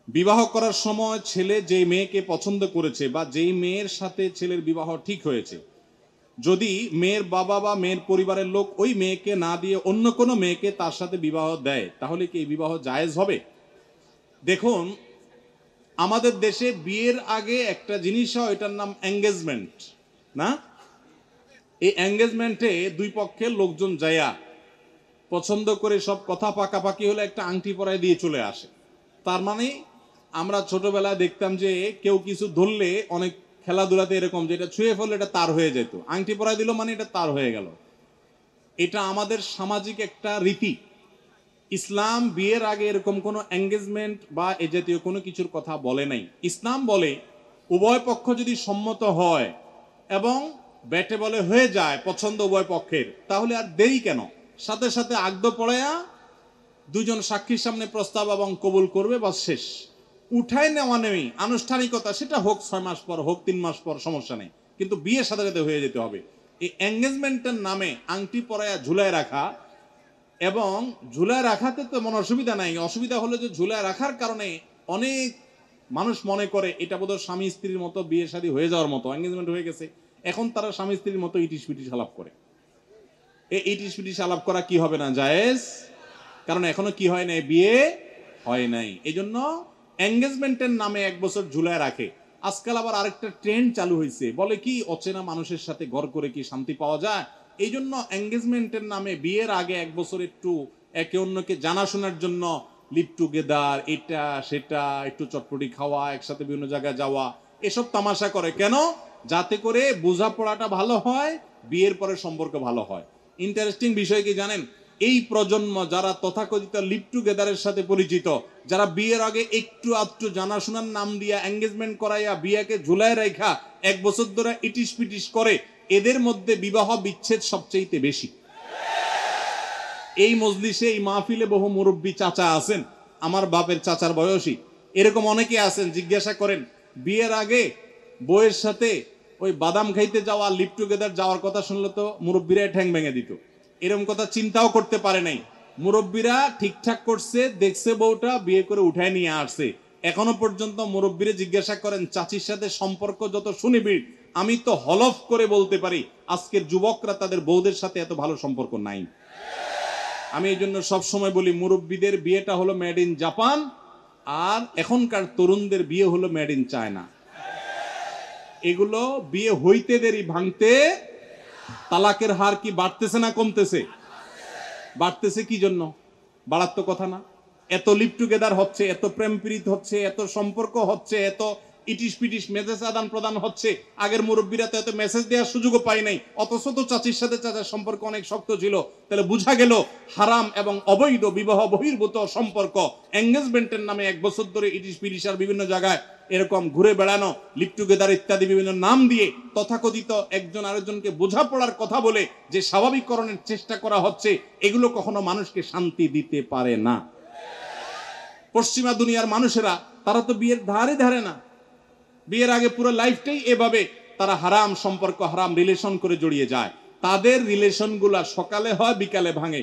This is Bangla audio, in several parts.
বিবাহ করার সময় ছেলে যে মেয়েকে পছন্দ করেছে বা যেই মেয়ের সাথে ছেলের বিবাহ ঠিক হয়েছে, যদি মেয়ের বাবা বা মেয়ের পরিবারের লোক ওই মেয়েকে না দিয়ে অন্য কোনো মেয়েকে তার সাথে বিবাহ দেয়, তাহলে কি এই বিবাহ জায়েজ হবে? দেখুন, আমাদের দেশে বিয়ের আগে একটা জিনিস হয়, এটার নাম এঙ্গেজমেন্ট। না, এই এঙ্গেজমেন্টে দুই পক্ষের লোকজন যায়া পছন্দ করে সব কথা পাকাপাকি হলে একটা আংটি পরায় দিয়ে চলে আসে। তার মানে আমরা ছোটবেলায় দেখতাম যে কেউ কিছু ধরলে অনেক খেলাধুলাতে এরকম, যেটা ছুঁয়ে ফেললে এটা তার হয়ে যেত, আংটি পরায় দিল মানে এটা তার হয়ে গেল। এটা আমাদের সামাজিক একটা রীতি। ইসলাম বিয়ের আগে এরকম কোনো এঙ্গেজমেন্ট বা এ জাতীয় কোনো কিছুর কথা বলে নাই। ইসলাম বলে উভয় পক্ষ যদি সম্মত হয় এবং ব্যাটে বলে হয়ে যায় পছন্দ উভয় পক্ষের, তাহলে আর দেরি কেন? সাথে সাথে আগদ পড়ায়া দুজন সাক্ষীর সামনে প্রস্তাব এবং কবুল করবে, বা শেষ। উঠায় নেওয়া নেই আনুষ্ঠানিকতা, সেটা হোক 6 মাস পর, হোক 3 মাস পর, সমস্যা নেই, কিন্তু বিয়ের সাথে সাথে হয়ে যেতে হবে। এই এঙ্গেজমেন্টের নামে আংটি পরায়া ঝুলায় রাখা, এবং ঝুলায় রাখাতে তো মনে অসুবিধা নাই, অসুবিধা হলো যে ঝুলায় রাখার কারণে অনেক মানুষ মনে করে এটা বোধহয় স্বামী স্ত্রীর মতো বিয়ে শাদী হয়ে যাওয়ার মতো, এঙ্গেজমেন্ট হয়ে গেছে, এখন তারা স্বামী স্ত্রীর মতো ইটিস পিটিস আলাপ করে। এই ইটিস পিটিস আলাপ করা কি হবে না? জায়েজ। কারণ এখনো কি হয় নাই? বিয়ে হয় নাই। এই জন্য এঙ্গেজমেন্টের নামে 1 বছর ঝুলায় রাখে। আজকাল আবার আরেকটা ট্রেন্ড চালু হয়েছে, বলে কি অচেনা মানুষের সাথে ঘর করে কি শান্তি পাওয়া যায়? এই জন্য এঙ্গেজমেন্টের নামে বিয়ের আগে 1 বছর একটু একে অন্যকে জানাশোনার জন্য লিভ টুগেদার, এটা সেটা, একটু চটপটি খাওয়া, একসাথে বিভিন্ন জায়গায় যাওয়া, এসব তামাশা করে। কেন? যাতে করে বোঝাপড়াটা ভালো হয়, বিয়ের পরে সম্পর্ক ভালো হয়। ইন্টারেস্টিং বিষয় কি জানেন? এই প্রজন্ম যারা তথাকথিত লিভ টুগেদারের সাথে পরিচিত, যারা বিয়ের আগে একটু আধটু জানাশোনার নাম দিয়া এঙ্গেজমেন্ট করাইয়া বিয়াকে ঝুলায় রেখা 1 বছর ধরে ইটিস পিটিস করে, এদের মধ্যে বিবাহ বিচ্ছেদ সবচেয়ে বেশি। এই মজলিসে, এই মাহফিলে বহু মুরব্বী চাচা আছেন, আমার বাপের চাচার বয়সী, এরকম অনেকে আছেন। জিজ্ঞাসা করেন, বিয়ের আগে বউয়ের সাথে ওই বাদাম খাইতে যাওয়া, লিভ টুগেদার যাওয়ার কথা শুনলে তো মুরব্বীরা ঠ্যাং ভেঙে দিত। এরকম কথা চিন্তাও করতে পারে নাই। মুরব্বীরা ঠিকঠাক করছে, দেখছে বউটা, বিয়ে করে উঠায় নিয়ে আসছে। এখনো পর্যন্ত মুরব্বীরা জিজ্ঞাসা করেন, চাচির সাথে সম্পর্ক যত সুনিবিড়, আমি তো হলফ করে বলতে পারি আজকের যুবকরা তাদের বউদের সাথে এত ভালো সম্পর্ক নাই। আমি এই জন্য সবসময় বলি, মুরব্বীদের বিয়েটা হলো মেড ইন জাপান, আর এখনকার তরুণদের বিয়ে হলো মেড ইন চায়না। এগুলো বিয়ে হইতে দেরি, ভাঙতে। তালাকের হার কি বাড়তেছে না কমতেছে? বাড়তেছে। কি জন্য? বাড়ার তো কথা না। এত লিভ টুগেদার হচ্ছে, এত প্রেম প্রীত হচ্ছে, এত সম্পর্ক হচ্ছে, এত ইটিস পিটিস মেসেজ আদান প্রদান হচ্ছে। আগের মুরব্বীরা তো এত মেসেজ দেওয়ার সুযোগও পায় নাই, অথচ তো চাচির সাথে চাচার সম্পর্ক অনেক শক্ত ছিল। তাহলে বুঝা গেল হারাম এবং অবৈধ বিবাহ বহির্ভূত সম্পর্ক এঙ্গেজমেন্টের নামে 1 বছর ধরে ইটিস পিটিস আর বিভিন্ন জায়গায় এরকম ঘুরে বেড়ানো, লিভ টুগেদার ইত্যাদি বিভিন্ন নাম দিয়ে তথাকথিত একজন আরেকজনকে বোঝাপড়ার কথা বলে যে স্বাভাবিককরণের চেষ্টা করা হচ্ছে, এগুলো কখনো মানুষকে শান্তি দিতে পারে না। পশ্চিমা দুনিয়ার মানুষেরা, তারা তো বিয়ের ধারে ধারে না। বিয়ের আগে পুরো লাইফটাই এভাবে তারা হারাম সম্পর্ক, হারাম রিলেশন করে জড়িয়ে যায়। তাদের রিলেশনগুলা সকালে হয়, বিকালে ভাঙে।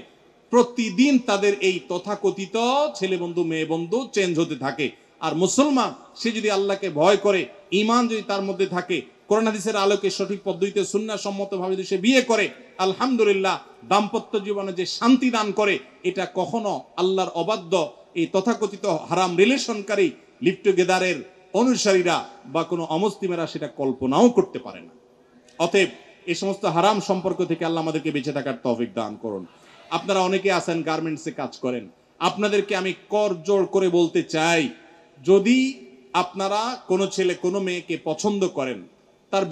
প্রতিদিন তাদের এই তথাকথিত ছেলে বন্ধু মেয়ে বন্ধু চেঞ্জ হতে থাকে। আর মুসলমান, সে যদি আল্লাহকে ভয় করে, ঈমান যদি তার মধ্যে থাকে, কোরআন হাদিসের আলোকে সঠিক পদ্ধতিতে সুন্নাহ সম্মতভাবে যদি সে বিয়ে করে, আলহামদুলিল্লাহ, দাম্পত্য জীবনে যে শান্তি দান করে, এটা কখনো আল্লাহর অবাধ্য এই তথাকথিত হারাম রিলেশনকারী লিভ টুগেদারের অনুসারীরা বা কোনো অমুসলিমেরা সেটা কল্পনাও করতে পারে না। অতএব এই সমস্ত হারাম সম্পর্ক থেকে আল্লাহ আমাদেরকে বেঁচে থাকার তৌফিক দান করুন। আপনারা অনেকে আছেন গার্মেন্টসে কাজ করেন, আপনাদেরকে আমি করজোড় করে বলতে চাই, যদি আপনারা কোনো ছেলে কোনো মেয়েকে পছন্দ করেন, তার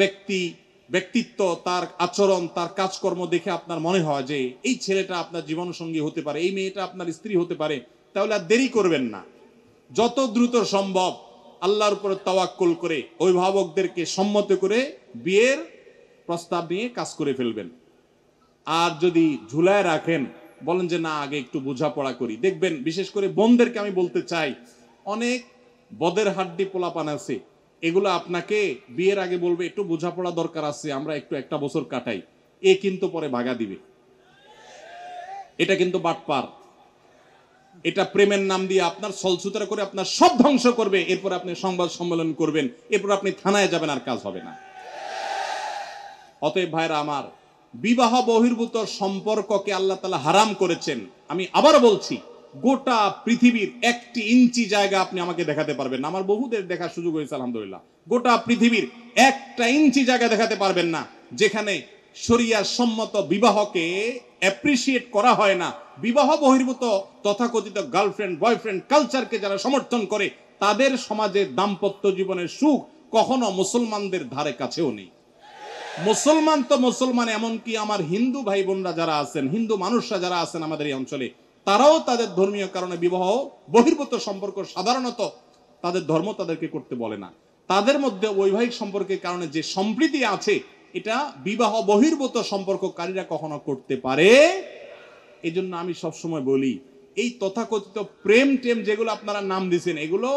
ব্যক্তিত্ব, তার আচরণ, তার কাজকর্ম দেখে আপনার মনে হয় যে এই ছেলেটা আপনার জীবনসঙ্গী হতে পারে, এই মেয়েটা আপনার স্ত্রী হতে পারে, তাহলে আর দেরি করবেন না। যত দ্রুত সম্ভব আল্লাহর উপর তাওয়াক্কুল করে অভিভাবকদেরকে সম্মত করে বিয়ের প্রস্তাব নিয়ে কাজ করে ফেলবেন। আর যদি ঝুলায় রাখেন, বলেন যে না আগে একটু বোঝাপড়া করি, দেখবেন, বিশেষ করে বোনদেরকে আমি বলতে চাই, অনেক বদের হাড্ডি পোলাপান আছে, এগুলো আপনাকে বিয়ের আগে বলবে একটু বোঝাপড়া দরকার আছে, আমরা একটু 1টা বছর কাটাই, এ কিন্তু পরে ভাগা দিবে। এটা কিন্তু বাটপার। এটা প্রেমের নাম দিয়ে আপনার ছলছুতরা করে আপনার সব ধ্বংস করবে। এরপর আপনি সংবাদ সম্মেলন করবেন, এরপর আপনি থানায় যাবেন, আর কাজ হবে না। অতএব ভাইরা আমার, বিবাহ বহির্ভূত সম্পর্ককে আল্লাহ তাআলা হারাম করেছেন। আমি আবার বলছি, গোটা পৃথিবীর 1 ইঞ্চি জায়গা আপনি আমাকে দেখাতে পারবেন না। আমার বহুদের দেখার সুযোগ হয়েছে আলহামদুলিল্লাহ। গোটা পৃথিবীর 1 ইঞ্চি জায়গা দেখাতে পারবেন না যেখানে শরিয়া সম্মত বিবাহকে অ্যাপ্রিসিয়েট করা হয় না। বিবাহ বহির্ভূত তথাকথিত গার্লফ্রেন্ড বয়ফ্রেন্ড কালচারকে যারা সমর্থন করে, তাদের সমাজে দাম্পত্য জীবনের সুখ কখনো মুসলমানদের ধারে কাছেও নেই। মুসলমান তো মুসলমান, এমনকি আমার হিন্দু ভাই বোনরা যারা আছেন, হিন্দু মানুষরা যারা আছেন আমাদের এই অঞ্চলে, তারাও তাদের ধর্মীয় কারণে বিবাহ বহির্ভূত সম্পর্ক সাধারণত তাদের ধর্ম তাদেরকে করতে বলে না। তাদের মধ্যে বৈবাহিক সম্পর্কের কারণে যে সম্প্রীতি আছে, এটা বিবাহ বহির্ভূত সম্পর্ককারীরা কখনো করতে পারে। এই জন্য আমি সবসময় বলি, এই তথাকথিত প্রেম টেম যেগুলো আপনারা নাম দিচ্ছেন, এগুলো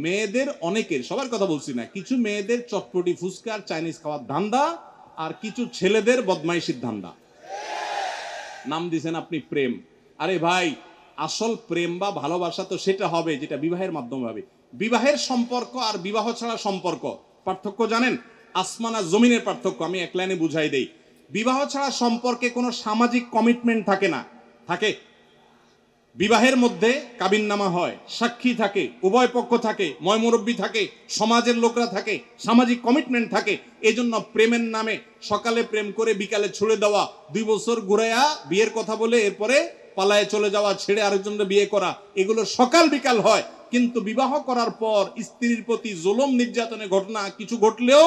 মেয়েদের অনেকের, সবার কথা বলছি না, কিছু মেয়েদের চটপটি ফুচকার চাইনিজ খাওয়ার ধান্দা, আর কিছু ছেলেদের বদমাইশির ধান্দা। নাম দিছেন আপনি প্রেম। আরে ভাই, আসল প্রেম বা ভালোবাসা তো সেটা হবে যেটা বিবাহের মাধ্যমে হবে। বিবাহের সম্পর্ক আর বিবাহ ছাড়া সম্পর্ক পার্থক্য জানেন? আসমান আর জমিনের পার্থক্য। আমি এক লাইনে বুঝাই দেই। বিবাহ ছাড়া সম্পর্কে কোনো সামাজিক কমিটমেন্ট থাকে না। থাকে? বিবাহের মধ্যে কাবিননামা হয়, সাক্ষী থাকে, উভয় পক্ষ থাকে, ময়মুরব্বী থাকে, সমাজের লোকরা থাকে, সামাজিক কমিটমেন্ট থাকে। এজন্য প্রেমের নামে সকালে প্রেম করে বিকালে ছুড়ে দেওয়া, 2 বছর ঘুরাইয়া বিয়ের কথা বলে এরপরে পালায়ে চলে যাওয়া, ছেড়ে আরেকজনকে বিয়ে করা, এগুলো সকাল বিকাল হয়। কিন্তু বিবাহ করার পর স্ত্রীর প্রতি জুলুম নির্যাতনের ঘটনা কিছু ঘটলেও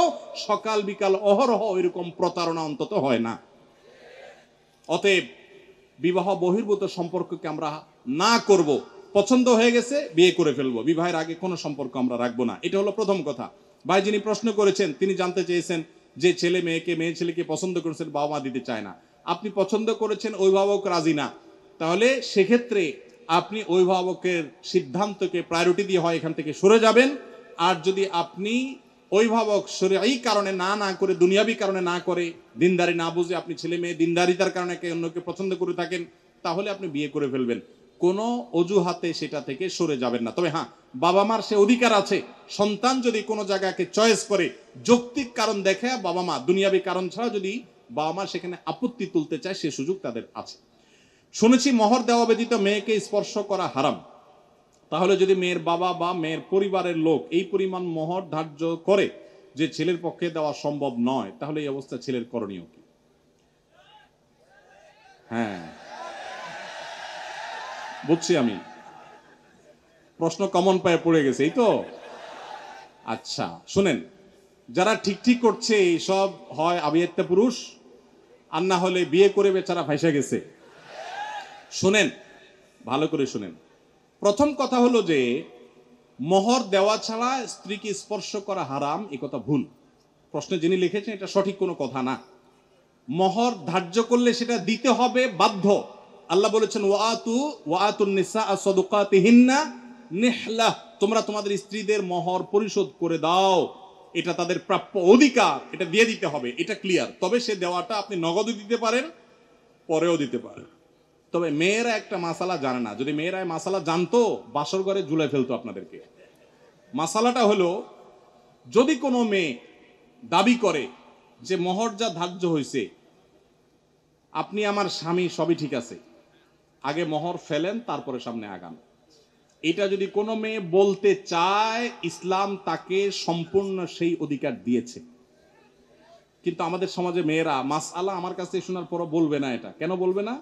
সকাল বিকাল অহরহ এরকম প্রতারণা অন্তত হয় না। অতএব বিবাহ বহির্ভূত সম্পর্ককে আমরা না করব। পছন্দ হয়ে গেছে, বিয়ে করে ফেলবো, বিবাহের আগে কোনো সম্পর্ক আমরা রাখবো না। এটা হলো প্রথম কথা। ভাই যিনি প্রশ্ন করেছেন, তিনি জানতে চেয়েছেন যে ছেলে মেয়েকে, মেয়ে ছেলেকে পছন্দ করেছেন, বাবা মা দিতে চায় না। আপনি পছন্দ করেছেন, অভিভাবক রাজি না, তাহলে সেক্ষেত্রে আপনি অভিভাবকের সিদ্ধান্তকে প্রায়োরিটি দিয়ে হয় এখান থেকে সরে যাবেন। আর যদি আপনি অভিভাবক এই কারণে না করে, দুনিয়াবি কারণে না করে, দিনদারি না বুঝে আপনি ছেলে মেয়ে দিনদারিতার কারণে অন্যকে পছন্দ করে থাকেন, তাহলে আপনি বিয়ে করে ফেলবেন। কোনো অজুহাতে সেটা থেকে সরে যাবেন না। তবে হ্যাঁ, বাবা মার সে অধিকার আছে, সন্তান যদি কোনো জায়গাকে চয়েস করে, যৌক্তিক কারণ দেখে বাবা মা, দুনিয়াবি কারণ ছাড়া যদি বাবা মা সেখানে আপত্তি তুলতে চায়, সে সুযোগ তাদের আছে। শুনেছি মোহর দেওয়া ব্যতীত মেয়েকে স্পর্শ করা হারাম। তাহলে যদি মেয়ের বাবা বা মেয়ের পরিবারের লোক এই পরিমাণ মোহর ধার্য করে যে ছেলের পক্ষে দেওয়া সম্ভব নয়, তাহলে এই অবস্থা ছেলের করণীয় কি? হ্যাঁ, বুঝছি আমি, প্রশ্ন কমন পায়ে পড়ে গেছে, এই তো। আচ্ছা শুনেন, যারা ঠিক ঠিক করছে এই সব হয় আবিয়াত্তা পুরুষ, আর না হলে বিয়ে করে বেচারা ফাইসা গেছে। শুনেন, ভালো করে শুনেন। প্রথম কথা হলো যে মোহর দেওয়া ছাড়া স্ত্রীকে স্পর্শ করা হারাম, এই কথা ভুল। প্রশ্নে যিনি লিখেছেন এটা সঠিক কোনো কথা না। মোহর ধার্য করলে সেটা দিতে হবে বাধ্য। আল্লাহ বলেছেন ওয়াতুন নিসা সাদুকাতিহিন্না নিহলা, তোমরা তোমাদের স্ত্রীদের মোহর পরিশোধ করে দাও, এটা তাদের প্রাপ্য অধিকার, এটা দিয়ে দিতে হবে, এটা ক্লিয়ার। তবে সে দেওয়াটা আপনি নগদও দিতে পারেন, পরেও দিতে পারেন। তবে মেয়েরা একটা মাসালা জানে না। যদি মেয়েরা মাসালা জানতো, বাসর ঘরে ঝুলে ফেলতো আপনাদেরকে। মাসালাটা হলো, যদি কোনো মেয়ে দাবি করে যে মোহর যা ধার্য হয়েছে, আপনি আমার স্বামী, সবই ঠিক আছে, আগে মোহর ফেলেন তারপরে সামনে আগান, এটা যদি কোনো মেয়ে বলতে চায়, ইসলাম তাকে সম্পূর্ণ সেই অধিকার দিয়েছে। কিন্তু আমাদের সমাজে মেয়েরা মাসআলা আমার কাছে শোনার পরও বলবে না। এটা কেন বলবে না?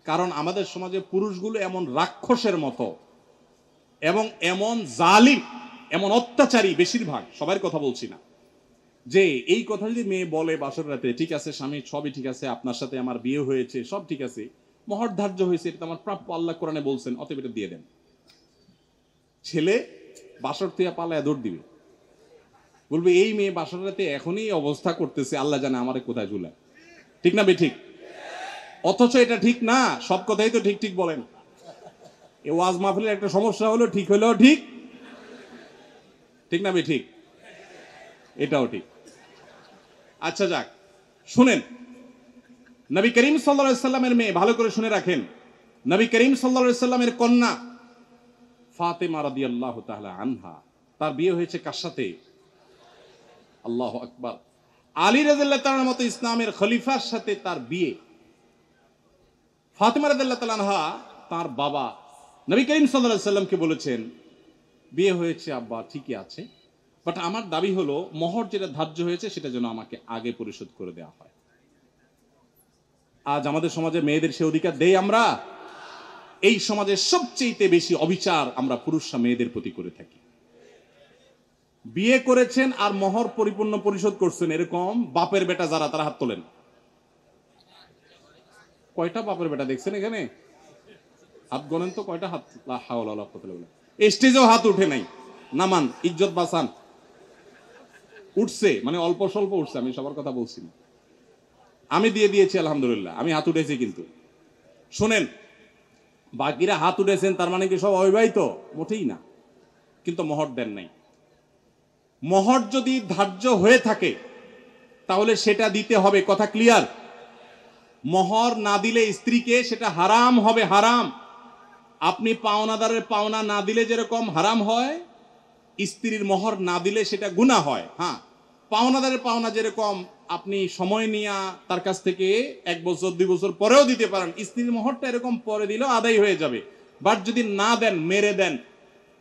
কারণ আমাদের সমাজে পুরুষগুলো এমন রাক্ষসের মতো এবং এমন জালিম, এমন অত্যাচারী, বেশিরভাগ, সবার কথা বলছি না, যে এই কথা যদি মেয়ে বলে বাসর রাতে, ঠিক আছে স্বামী, সবই ঠিক আছে, আপনার সাথে আমার বিয়ে হয়েছে, সব ঠিক আছে, মোহর ধার্য হয়েছে, এটা আমার প্রাপ্য, আল্লাহ কোরআনে বলছেন, অতএব এটা দিয়ে দেন। ছেলে বাসর থেকে পালায় দৌড় দিবে, বলবে এই মেয়ে বাসর রাতে এখনই অবস্থা করতেছে, আল্লাহ জানে আমারে কোথায় ঝুলায়। ঠিক না বেঠিক? অথচ এটা ঠিক না। সব কথাই তো ঠিক ঠিক বলেন। এ ওয়াজ মাহফিলের একটা সমস্যা হলো, ঠিক হলেও ঠিক, ঠিক না বেঠিক? এটাও ঠিক। আচ্ছা যাক, শুনেন, নবী করিম সাল্লাল্লাহু আলাইহি সাল্লামের মেয়ে, ভালো করে শুনে রাখেন, নবী করিম সাল্লাল্লাহু আলাইহি সাল্লামের কন্যা ফাতেমা রাদিয়াল্লাহু তাআলা আনহা, তার বিয়ে হয়েছে কার সাথে? আল্লাহু আকবার। আলী রাদিয়াল্লাহু তাআলার মতো ইসলামের খলিফার সাথে তার বিয়ে। ফাতেমা রাদিয়াল্লাহু তাআলা আনহা তার বাবা নবী করিম সাল্লাল্লাহু আলাইহি সাল্লামকে বলেছেন, বিয়ে হয়েছে আব্বা ঠিকই আছে, বাট আমার দাবি হলো মোহর যেটা ধার্য হয়েছে সেটা যেন আমাকে আগে পরিশোধ করে দেওয়া হয়। আজ আমাদের সমাজে মেয়েদের সে অধিকার দেই আমরা? এই সমাজের সবচেয়ে বেশি অবিচার আমরা পুরুষরা মেয়েদের প্রতি করে থাকি। বিয়ে করেছেন আর মোহর পরিপূর্ণ পরিশোধ করছেন এরকম বাপের বেটা যারা, তারা হাত তোলেন। কয়টা বাপের বেটা দেখছেন এখানে? হাত গণেন তো কয়টা হাত। লা হাওলা ওয়ালা কুওয়াতা ইল্লা বিল্লাহ। স্টেজেও হাত উঠে নাই, নামান, ইজ্জত বাঁচান। উঠছে মানে অল্প স্বল্প উঠছে, আমি সবার কথা বলছি না। আমি দিয়ে দিয়েছি আলহামদুলিল্লাহ, আমি হাত উঠেছি। কিন্তু শোনেন, বাকিরা হাত উঠেছেন তার মানে কি সব অবিবাহিত? মোটেই না। কিন্তু মোহর দেন নাই। মোহর যদি ধার্য হয়ে থাকে তাহলে সেটা দিতে হবে, কথা ক্লিয়ার? মোহর না দিলে স্ত্রীকে সেটা হারাম হবে, হারাম। আপনি পাওনাদারের পাওনা না দিলে যেরকম হারাম হয়, স্ত্রীর মোহর না দিলে সেটা গুনাহ হয়। হ্যাঁ, পাওনাদারের পাওনা যেরকম আপনি সময় নিয়ে তার কাছ থেকে 1 বছর 2 বছর পরেও দিতে পারেন, স্ত্রীর মোহরটা এরকম পরে দিলেও আদায় হয়ে যাবে। বাট যদি না দেন, মেরে দেন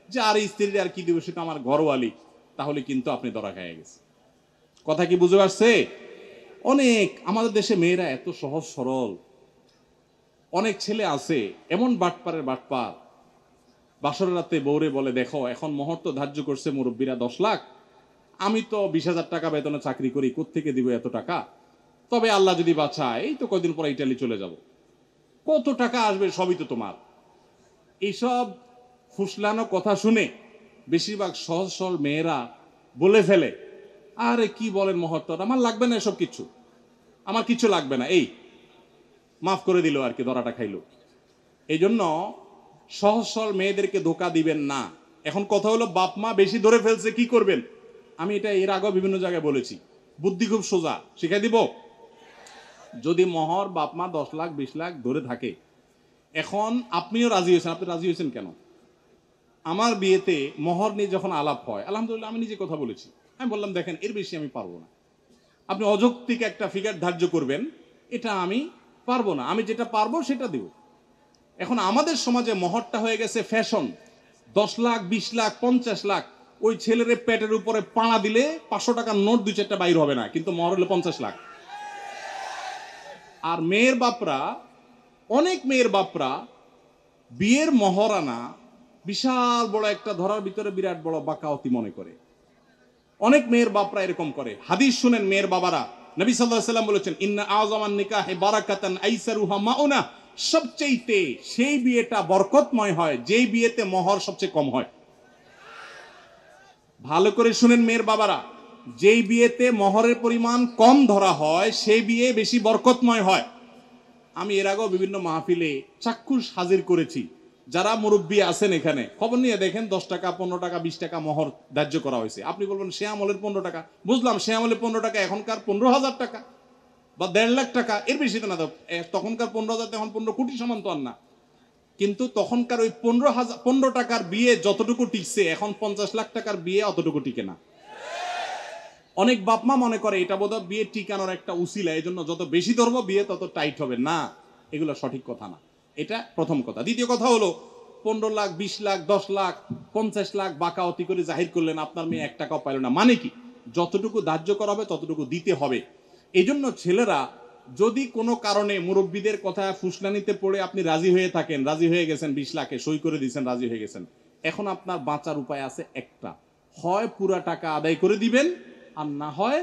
যে আর স্ত্রীর আর কি দিব, সেটা আমার ঘরওয়ালি, তাহলে কিন্তু আপনি ধরা খেয়ে গেছে। কথা কি বুঝে আসছে? অনেক আমাদের দেশে মেয়েরা এত সহজ সরল। অনেক ছেলে আছে এমন বাটপারের বাটপার, বাসরের রাতে বউরে বলে, দেখো এখন মোহর তো ধার্য করছে মুরব্বীরা 10 লাখ, আমি তো 20,000 টাকা বেতনে চাকরি করি, কোত্থেকে দিব এত টাকা? তবে আল্লাহ যদি বাঁচায় এই তো কয়দিন পর ইটালি চলে যাব, কত টাকা আসবে সবই তো তোমার। এইসব ফুসলানো কথা শুনে বেশিরভাগ সহজ সরল মেয়েরা বলে ফেলে, আরে কি বলেন মোহর তো আমার লাগবে না, এসব কিছু আমার কিছু লাগবে না, এই মাফ করে দিল আর কি, ধরাটা খাইলো। এই জন্য সহজ সরল মেয়েদেরকে ধোকা দিবেন না। এখন কথা হলো, বাপ মা বেশি ধরে ফেলছে, কি করবেন? আমি এটা এর আগেও বিভিন্ন জায়গায় বলেছি, বুদ্ধি খুব সোজা, শিখাই দিব। যদি মোহর বাপ মা 10 লাখ 20 লাখ ধরে থাকে, এখন আপনিও রাজি হয়েছেন, আপনি রাজি হয়েছেন কেন? আমার বিয়েতে মোহর নিয়ে যখন আলাপ হয়, আলহামদুলিল্লাহ আমি নিজে কথা বলেছি, আমি বললাম দেখেন এর বেশি আমি পারবো না, আপনি অযৌক্তিক একটা ফিগার ধার্য করবেন, এটা আমি পারবো না, আমি যেটা পারবো সেটা দেব। এখন আমাদের সমাজে মোহরটা হয়ে গেছে ফ্যাশন। 10 লাখ 20 লাখ 50 লাখ, ওই ছেলের পেটের উপরে পাড়া দিলে 500 টাকার নোট 2-4টা বাইর হবে না, কিন্তু মোহর হলো 50 লাখ। আর মেয়ের বাপরা, অনেক মেয়ের বাপরা বিয়ের মহরানা বিশাল বড় একটা ধরার ভিতরে বিরাট বড় বাকাওয়াতি মনে করে। অনেক মেয়ের বাপরা এরকম করে। হাদিস শুনেন মেয়ের বাবারা, নবী সাল্লাল্লাহু আলাইহি ওয়াসাল্লাম বলেছেন, ইন্না আযামান নিকাহি বারাকাতান আইসারুহা মাউনা, সবচেয়ে সেই বিয়েটা বরকতময় হয় যেই বিয়েতে মোহর সবচেয়ে কম হয়। ভালো করে শুনেন মেয়ের বাবারা, যেই বিয়েতে মোহরের পরিমাণ কম ধরা হয় সেই বিয়ে বেশি বরকতময় হয়। আমি এর আগেও বিভিন্ন মাহফিলে চাক্ষুষ হাজির করেছি, যারা মুরব্বী আছেন এখানে খবর নিয়ে দেখেন 10 টাকা 15 টাকা 20 টাকা মোহর ধার্য করা হয়েছে। আপনি বলবেন সে আমলের 15 টাকা, বুঝলাম সে আমলের 15 টাকা এখনকার 15,000 টাকা বা 1.5 লাখ টাকা, এর বেশি তো না। তখনকার 15,000 এখন 15 কোটি সমান তো আর না। কিন্তু তখনকার ওই 15 টাকার বিয়ে যতটুকু টিকছে, এখন 50 লাখ টাকার বিয়ে অতটুকু টিকে না। অনেক বাপমা মনে করে এটা বোধহয় বিয়ে টিকানোর একটা উসিলা, এই জন্য যত বেশি ধরবো বিয়ে তত টাইট হবে। না, এগুলো সঠিক কথা না। এটা প্রথম কথা। দ্বিতীয় কথা হলো, 15 লাখ 20 লাখ 10 লাখ 50 লাখ বাকাওয়াতি করে জাহির করলেন, আপনার মেয়ে 1 টাকাও পাইল না, মানে কি? যতটুকু ধার্য করা হবে ততটুকু দিতে হবে। এই জন্য ছেলেরা যদি কোনো কারণে মুরব্বীদের কথা ফুসলানিতে পড়ে আপনি রাজি হয়ে থাকেন, রাজি হয়ে গেছেন 20 লাখে সই করে দিয়েছেন, রাজি হয়ে গেছেন, এখন আপনার বাঁচার উপায় আছে একটা, হয় পুরা টাকা আদায় করে দিবেন, আর না হয়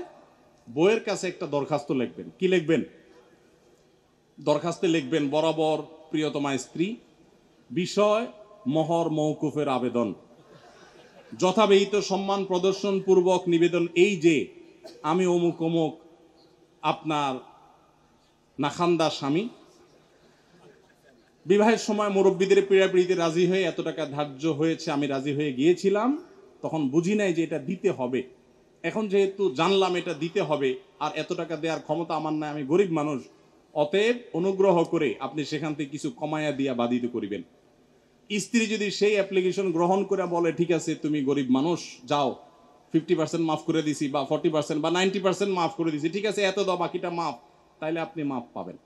বউয়ের কাছে একটা দরখাস্ত লিখবেন। কি লিখবেন? দরখাস্তে লিখবেন, বরাবর প্রিয়তমা স্ত্রী, বিষয় মোহর মওকুফের আবেদন, যথাবিহিত সম্মান প্রদর্শন পূর্বক নিবেদন এই যে আমি অমুক অমুক আপনার নাখান্দা স্বামী বিবাহের সময় মুরব্বীদের পীড়াপিড়িতে রাজি হয়ে এত টাকা ধার্য হয়েছে, আমি রাজি হয়ে গিয়েছিলাম, তখন বুঝি নাই যে এটা দিতে হবে। এখন যেহেতু জানলাম এটা দিতে হবে, আর এত টাকা দেওয়ার ক্ষমতা আমার নাই, আমি গরিব মানুষ, অতএব অনুগ্রহ করে আপনি সেখান থেকে কিছু কমায়া দিয়া বাধিত করিবেন। স্ত্রী যদি সেই অ্যাপ্লিকেশন গ্রহণ করে বলে ঠিক আছে তুমি গরিব মানুষ যাও 50% মাফ করে দিছি বা 40% বা 90% মাফ করে দিছি, ঠিক আছে এত দাও বাকিটা মাফ, তাইলে আপনি মাফ পাবেন।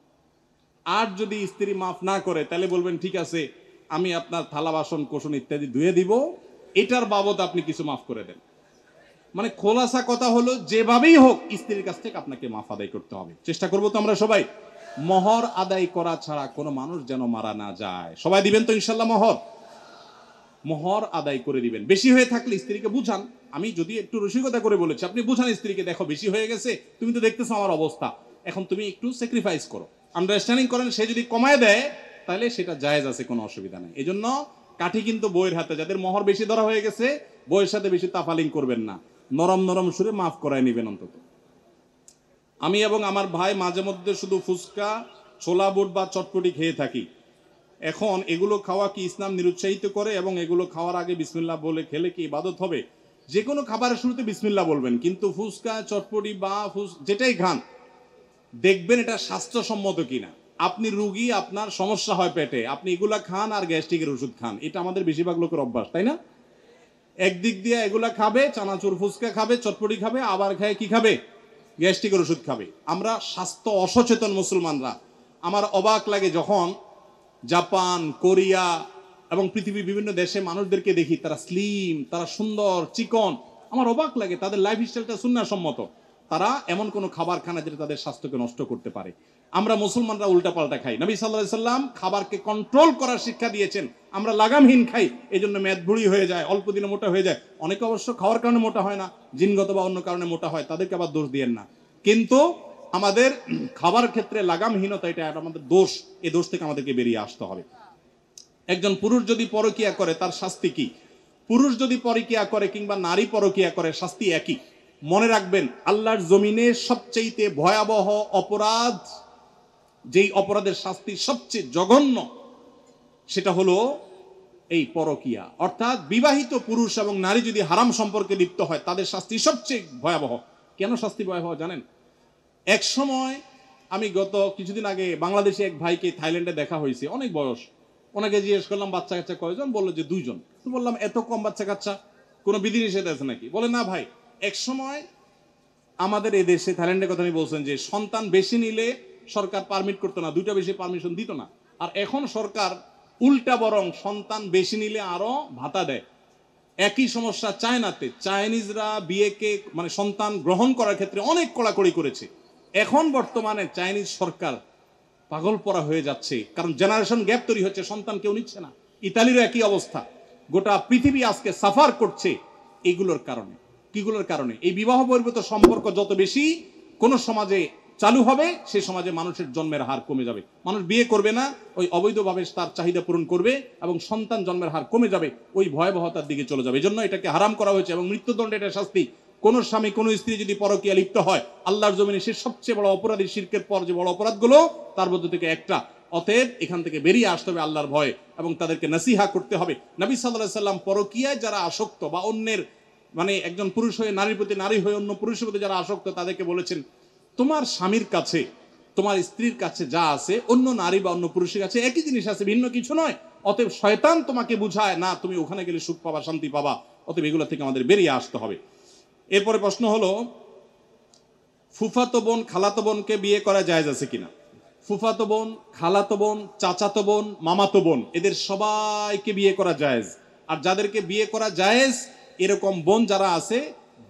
আর যদি স্ত্রী মাফ না করে তাহলে বলবেন ঠিক আছে আমি আপনার থালা বাসন কোসন ইত্যাদি ধুয়ে দিব, এটার বাবদ আপনি কিছু মাফ করে দেন। মানে খোলাসা কথা হলো যেভাবেই হোক স্ত্রীর কাছ থেকে আপনাকে মাফ আদায় করতে হবে। চেষ্টা করবো তো আমরা সবাই। মহর আদায় করা ছাড়া কোনো মানুষ যেন মারা না যায়। সবাই দিবেন তো ইনশাল্লাহ মহর? মহর আদায় করে দিবেন। বেশি হয়ে থাকলে স্ত্রীকে বুঝান। আমি যদি একটু রসিকতা করে বলেছি, আপনি বুঝান স্ত্রীকে, দেখো বেশি হয়ে গেছে, তুমি তো দেখতেছো আমার অবস্থা, এখন তুমি একটু স্যাক্রিফাইস করো, আন্ডারস্ট্যান্ডিং করেন। সে যদি কমায় দেয় তাহলে সেটা জায়েজ আছে, কোনো অসুবিধা নেই। এই জন্য কাঠি কিন্তু বইয়ের হাতে। যাদের মহর বেশি ধরা হয়ে গেছে বইয়ের সাথে বেশি তাফালিং করবেন না, নরম নরম সুরে মাফ করায় নিবেন অন্তত। আমি এবং আমার ভাই মাঝে মধ্যে শুধু ফুচকা, ছোলা বুট বা চটপটি খেয়ে থাকি। এখন এগুলো খাওয়া কি ইসলাম নিরুৎসাহিত করে? এবং এগুলো খাওয়ার আগে বিসমিল্লাহ বলে খেলে কি ইবাদত হবে? যে কোনো খাবারের শুরুতে বিসমিল্লাহ বলবেন, কিন্তু ফুচকা, চটপটি বা যেটাই খান দেখবেন এটা স্বাস্থ্যসম্মত কিনা। আপনি রুগী, আপনার সমস্যা হয় পেটে, আপনি এগুলা খান আর গ্যাস্ট্রিকের ওষুধ খান, এটা আমাদের বেশিরভাগ লোকের অভ্যাস, তাই না? একদিক দিয়ে এগুলা খাবে, চানাচুর ফুচকা খাবে, চটপটি খাবে, আবার খায় কি খাবে? গ্যাস্ট্রিকের ওষুধ খাবে। আমরা স্বাস্থ্য অসচেতন মুসলমানরা। আমার অবাক লাগে যখন জাপান, কোরিয়া এবং পৃথিবীর বিভিন্ন দেশে মানুষদেরকে দেখি, তারা স্লিম, তারা সুন্দর চিকন। আমার অবাক লাগে তাদের লাইফ স্টাইলটা সুন্নাহসম্মত। তারা এমন কোনো খাবার খায় না যেটা তাদের স্বাস্থ্যকে নষ্ট করতে পারে। আমরা মুসলমানরা উল্টা পাল্টা খাই। নবী সাল্লাল্লাহু আলাইহি সাল্লাম খাবারকে কন্ট্রোল করার শিক্ষা দিয়েছেন। আমরা লাগামহীন খাই, এই জন্য মেদভুড়ি হয়ে যায়, অল্প দিনে মোটা হয়ে যায়। অনেকে অবশ্য খাওয়ার কারণে মোটা হয় না, জিনগত বা অন্য কারণে মোটা হয়, তাদেরকে আবার দোষ দিয়েন না। কিন্তু আমাদের খাবার ক্ষেত্রে লাগামহীনতা, এটা আমাদের দোষ। এই দোষ থেকে আমাদেরকে বেরিয়ে আসতে হবে। একজন পুরুষ যদি পরকিয়া করে তার শাস্তি কি? পুরুষ যদি পরকিয়া করে কিংবা নারী পরকিয়া করে শাস্তি একই। মনে রাখবেন আল্লাহর জমিনে সবচেয়ে ভয়াবহ অপরাধ, যেই অপরাধের শাস্তি সবচেয়ে জঘন্য, সেটা হলো এই পরকিয়া। অর্থাৎ বিবাহিত পুরুষ এবং নারী যদি হারাম সম্পর্কে লিপ্ত হয় তাদের শাস্তি সবচেয়ে ভয়াবহ। কেন শাস্তি ভয়াবহ জানেন? এক সময় আমি গত কিছুদিন আগে বাংলাদেশে এক ভাইকে থাইল্যান্ডে দেখা হয়েছে, অনেক বয়স। ওনাকে জিজ্ঞেস করলাম বাচ্চা কাচ্চা কয়জন? বললো যে 2 জন। তো বললাম এত কম বাচ্চা কাচ্চা, কোনো বিধিনিষেধ আছে নাকি? বলে না ভাই, এক সময় আমাদের এই দেশে, থাইল্যান্ডের কথা আমি বলছেন, যে সন্তান বেশি নিলে সরকার পারমিট করতো না, 2টা বেশি পারমিশন দিত না। আর এখন সরকার উল্টা, বরং সন্তান বেশি নিলে আরো ভাতা দেয়। একই সমস্যা চায়নাতে। চাইনিজরা বিয়েকে মানে সন্তান গ্রহণ করার ক্ষেত্রে অনেক কড়াকড়ি করেছে। এখন বর্তমানে চাইনিজ সরকার পাগল পরা হয়ে যাচ্ছে, কারণ জেনারেশন গ্যাপ তৈরি হচ্ছে, সন্তান কেউ নিচ্ছে না। ইতালিরও একই অবস্থা। গোটা পৃথিবী আজকে সাফার করছে এগুলোর কারণে। কিগুলোর কারণে? এই বিবাহ বহির্ভূত সম্পর্ক যত বেশি কোন সমাজে চালু হবে, সেই সমাজে মানুষের জন্মের হার কমে যাবে। মানুষ বিয়ে করবে না, ওই অবৈধভাবে তার চাহিদা পূরণ করবে এবং সন্তান জন্মের হার কমে যাবে, ওই ভয়াবহতার দিকে চলে যাবে। এই জন্য এটাকে হারাম করা হয়েছে এবং মৃত্যুদণ্ড এটা শাস্তি। কোন স্বামী কোন স্ত্রী যদি পরকীয়া লিপ্ত হয়, আল্লাহর জমিনে সে সবচেয়ে বড় অপরাধী। শিরকের পর যে বড় অপরাধগুলো তার মধ্যে থেকে একটা। অতএব এখান থেকে বেরিয়ে আসতে হবে আল্লাহর ভয়ে এবং তাদেরকে নসিহা করতে হবে। নবী সাল্লাল্লাহু আলাইহি সাল্লাম পরকীয়ায় যারা আসক্ত বা অন্যের মানে একজন পুরুষ হয়ে নারীর প্রতি, নারী হয়ে অন্য পুরুষের প্রতি যারা আসক্ত, তাদেরকে বলেছেন তোমার স্বামীর কাছে, তোমার স্ত্রীর কাছে যা আছে অন্য নারী বা অন্য পুরুষের কাছে একই জিনিস আছে, ভিন্ন কিছু নয়। অতএব শয়তান তোমাকে বুঝায় না তুমি ওখানে গেলে সুখ পাবা, শান্তি পাবা। অতএব এগুলো থেকে আমাদের বেরিয়ে আসতে হবে। এরপরে প্রশ্ন হলো ফুফাতো বোন খালাতো বোনকে বিয়ে করা জায়েজ আছে কিনা? ফুফাতো বোন, খালাতো বোন, চাচাতো বোন, মামাতো বোন, এদের সবাইকে বিয়ে করা জায়েজ। আর যাদেরকে বিয়ে করা জায়েজ, এরকম বোন যারা আছে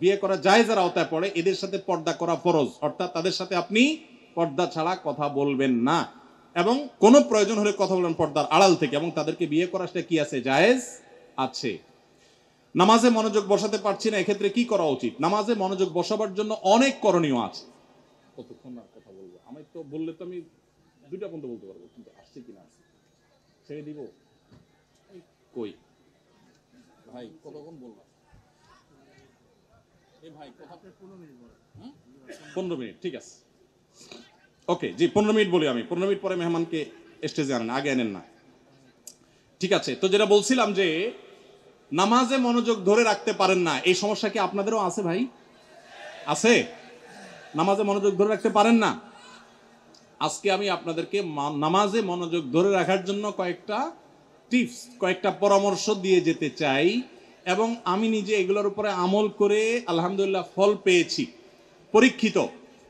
বিয়ে করা জায়েজের আওতায় পড়ে, এদের সাথে পর্দা করা ফরজ। অর্থাৎ তাদের সাথে আপনি পর্দা ছাড়া কথা বলবেন না এবং কোনো প্রয়োজন হলে কথা বলবেন পর্দার আড়াল থেকে, এবং তাদেরকে বিয়ে করা সেটা কি আছে? জায়েজ আছে। নামাজে মনোযোগ বসাতে পারছি না, এক্ষেত্রে কি করা উচিত? নামাজে মনোযোগ বসাবার জন্য অনেক করণীয় আছে। কতক্ষণ আর কথা বলবো? আমি তো বললে তো আমি 2টা পর্যন্ত বলতে পারবো, কিন্তু আসছে কিনা আসছে ছেড়ে দিব। কই ভাই কতক্ষণ বললাম? এই ভাই কথা 15 মিনিট, ঠিক আছে ওকে জি 15 মিনিট বলি আমি। 15 মিনিট পরে মেহমানকে স্টেজে আনেন, আগে আনেন না। ঠিক আছে, তো যেটা বলছিলাম যে নামাজে মনোযোগ ধরে রাখতে পারেন না, এই সমস্যা কি আপনাদেরও আছে ভাই? আছে? নামাজে মনোযোগ ধরে রাখতে পারেন না? আজকে আমি আপনাদেরকে নামাজে মনোযোগ ধরে রাখার জন্য কয়েকটা টিপস, কয়েকটা পরামর্শ দিয়ে যেতে চাই, এবং আমি নিজে এগুলোর উপরে আমল করে আলহামদুলিল্লাহ ফল পেয়েছি, পরীক্ষিত।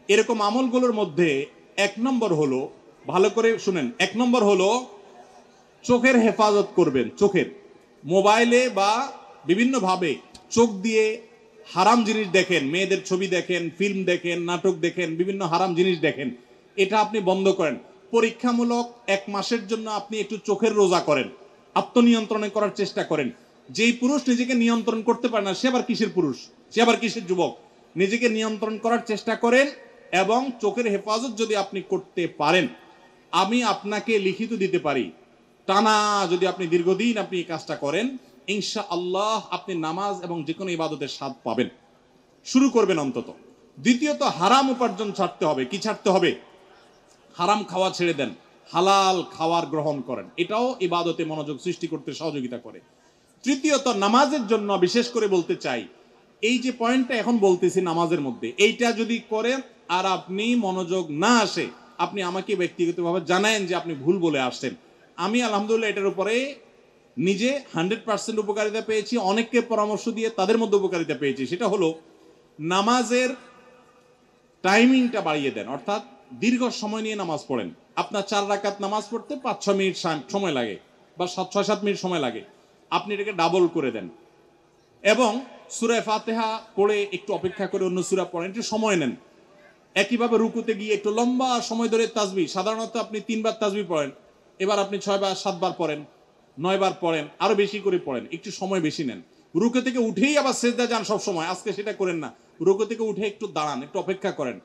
এরকম আমলগুলোর মধ্যে 1 নম্বর হলো, ভালো করে শুনেন, 1 নম্বর হলো চোখের হেফাজত করবেন। চোখের, মোবাইলে বা বিভিন্নভাবে চোখ দিয়ে হারাম জিনিস দেখেন, মেয়েদের ছবি দেখেন, ফিল্ম দেখেন, নাটক দেখেন, বিভিন্ন হারাম জিনিস দেখেন, এটা আপনি বন্ধ করেন। পরীক্ষামূলক 1 মাসের জন্য আপনি একটু চোখের রোজা করেন, আত্মনিয়ন্ত্রণে করার চেষ্টা করেন। যেই পুরুষ নিজেকে নিয়ন্ত্রণ করতে পারে না, সে আবার কিসের পুরুষ, সে আবার কিসের যুবক? নিজেকে নিয়ন্ত্রণ করার চেষ্টা করেন, এবং চোখের হেফাজত যদি আপনি করতে পারেন, আমি আপনাকে লিখিত দিতে পারি, টানা যদি আপনি দীর্ঘদিন আপনি এই কাজটা করেন, ইনশাআল্লাহ আপনি নামাজ এবং যে কোনো ইবাদতের স্বাদ পাবেন। শুরু করবেন অন্তত। দ্বিতীয়ত, হারাম উপার্জন ছাড়তে হবে। কি ছাড়তে হবে? হারাম খাওয়া ছেড়ে দেন, হালাল খাওয়ার গ্রহণ করেন, এটাও ইবাদতে মনোযোগ সৃষ্টি করতে সহযোগিতা করে। তৃতীয়ত, নামাজের জন্য বিশেষ করে বলতে চাই, এই যে পয়েন্টটা এখন বলতেছি নামাজের মধ্যে, এইটা যদি করেন আর আপনি মনোযোগ না আসে, আপনি আমাকে ব্যক্তিগতভাবে জানায়েন যে আপনি ভুল বলে আসছেন। আমি আলহামদুলিল্লাহ এটার উপরে নিজে 100% উপকারিতা পেয়েছি, অনেককে পরামর্শ দিয়ে তাদের মধ্যে উপকারিতা পেয়েছি। সেটা হলো, নামাজের টাইমিংটা বাড়িয়ে দেন, অর্থাৎ দীর্ঘ সময় নিয়ে নামাজ পড়েন। আপনার 4 রাকাত নামাজ পড়তে 5-6 মিনিট সময় লাগে, বা 6-7 মিনিট সময় লাগে, আপনি এটাকে ডাবল করে দেন, এবং সূরা ফাতিহা পড়ে একটু অপেক্ষা করে অন্য সূরা পড়েন, একটু সময় নেন। একইভাবে রুকুতে গিয়ে একটু লম্বা সময় ধরে তাসবিহ, সাধারণত আপনি 3 বার তাসবিহ পড়েন, এবার আপনি 6 বার 7 বার পড়েন, 9 বার পড়েন, আরো বেশি করে পড়েন, একটু সময় বেশি নেন। রুকু থেকে উঠেই আবার সিজদা যান সব সময়, আজকে সেটা করেন না। রুকু থেকে উঠে একটু দাঁড়ান, একটু অপেক্ষা করেন,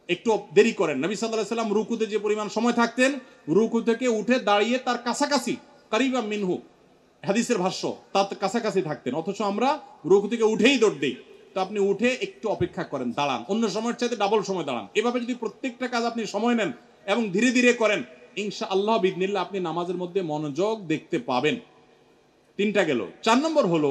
একটু দেরি করেন। নবী সাল্লাল্লাহু আলাইহি সাল্লাম রুকুতে যে পরিমাণ সময় থাকতেন, রুকু থেকে উঠে দাঁড়িয়ে তার কাছাকাছি, কারিবা মিনহু হাদিসের ভাষ্য, তার কাছাকাছি থাকতেন, অথচ আমরা রুকু থেকে উঠেই দৌড় দিই। তো আপনি উঠে একটু অপেক্ষা করেন, দাঁড়ান, অন্য সময়ের চাইতে ডাবল সময় দাঁড়ান। এভাবে যদি প্রত্যেকটা কাজ আপনি সময় নেন এবং ধীরে ধীরে করেন, ইনশাআল্লাহ বিইذনিল্লাহ আপনি নামাজের মধ্যে মনোযোগ দেখতে পাবেন। 3টা গেল। 4 নম্বর হলো,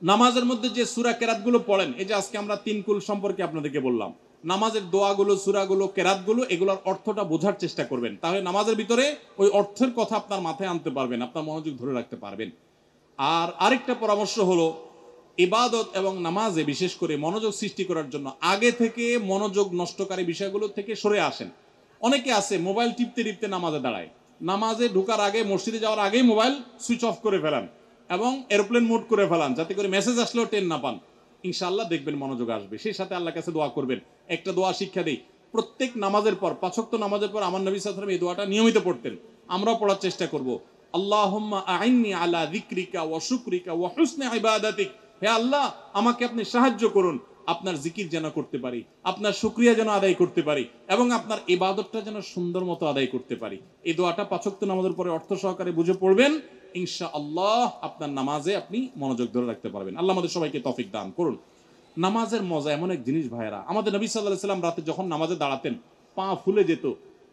নামাজের মধ্যে যে সূরা কেরাতগুলো পড়েন, এই যে আজকে আমরা 3 কুল সম্পর্কে আপনাদেরকে বললাম, নামাজের দোয়াগুলো, সূরাগুলো, কেরাতগুলো, এগুলোর অর্থটা বোঝার চেষ্টা করবেন, তাহলে নামাজের ভিতরে ওই অর্থের কথা আপনার মাথায় আনতে পারবেন, আপনার মনোযোগ ধরে রাখতে পারবেন। আর আরেকটা পরামর্শ হলো, ইবাদত এবং নামাজে বিশেষ করে মনোযোগ সৃষ্টি করার জন্য আগে থেকে মনোযোগ নষ্টকারী বিষয়গুলো থেকে সরে আসেন। অনেকে আছে মোবাইল টিপতে টিপতে নামাজে দাঁড়ায়, নামাজে ঢোকার আগে, মসজিদে যাওয়ার আগেই মোবাইল সুইচ অফ করে ফেলান এবং এরোপ্লেন মোড করে ফেলান, যাতে করে মেসেজ আসলেও টের না পান। ইনশাআল্লাহ দেখবেন মনোযোগ আসবে। সেই সাথে আল্লাহর কাছে দোয়া করবেন। একটা দোয়া শিক্ষা দেই, প্রত্যেক নামাজের পর, 5 ওয়াক্ত নামাজের পর আমার নবী সাল্লাল্লাহু আলাইহি ওয়াসাল্লাম এই দোয়াটা নিয়মিত পড়তেন, আমরাও পড়ার চেষ্টা করব। আল্লাহুম্মা আইন্নি আলা যিকরিকা ওয়া শুকরিকা ওয়া হুসনি ইবাদাতিক, হে আল্লাহ আমাকে আপনি সাহায্য করুন, আপনার জিকির যেন করতে পারি, আপনার শুকরিয়া যেন আদায় করতে পারি, এবং আপনার ইবাদতটা যেন সুন্দর মতো আদায় করতে পারি। এই দোয়াটা 5 ওয়াক্ত নামাজের পরে অর্থ সহকারে বুঝে পড়বেন, ইনশাআল্লাহ আপনার নামাজে আপনি মনোযোগ ধরে রাখতে পারবেন। আল্লাহ আমাদের সবাইকে তৌফিক দান করুন। নামাজের মজা এমন এক জিনিস ভাইরা, আমাদের নবী সাল্লাল্লাহু আলাইহি সাল্লাম রাতে যখন নামাজে দাঁড়াতেন, পা ফুলে যেত,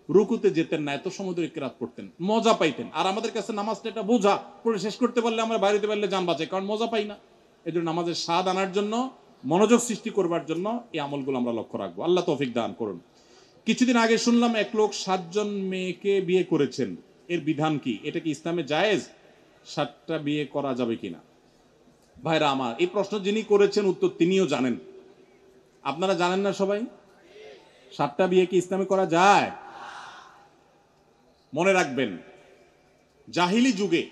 রুকুতে যেতেন না, এত সময় ধরে কিরাত পড়তেন, মজা পাইতেন। আর আমাদের কাছে নামাজটা এটা বোঝা, পড়ে শেষ করতে পারলে আমরা বাইরে পারলে জান বাঁচে, কারণ মজা পাই না। এই জন্য নামাজের স্বাদ আনার জন্য, মনোযোগ সৃষ্টি করবার জন্য এই আমলগুলো আমরা লক্ষ্য রাখবো। আল্লাহ তৌফিক দান করুন। কিছুদিন আগে শুনলাম এক লোক 7 জন মেয়েকে বিয়ে করেছেন, এর বিধান কি? এটা কি ইসলামে জায়েজ? 7টা বিয়ে করা যাবে কিনা? ভাইরা আমার, এই প্রশ্ন যিনি করেছেন উত্তর তিনিও জানেন। আপনারা জানেন না সবাই? 7টা বিয়ে কি ইসলামে করা যায়? মনে রাখবেন, জাহিলি যুগে,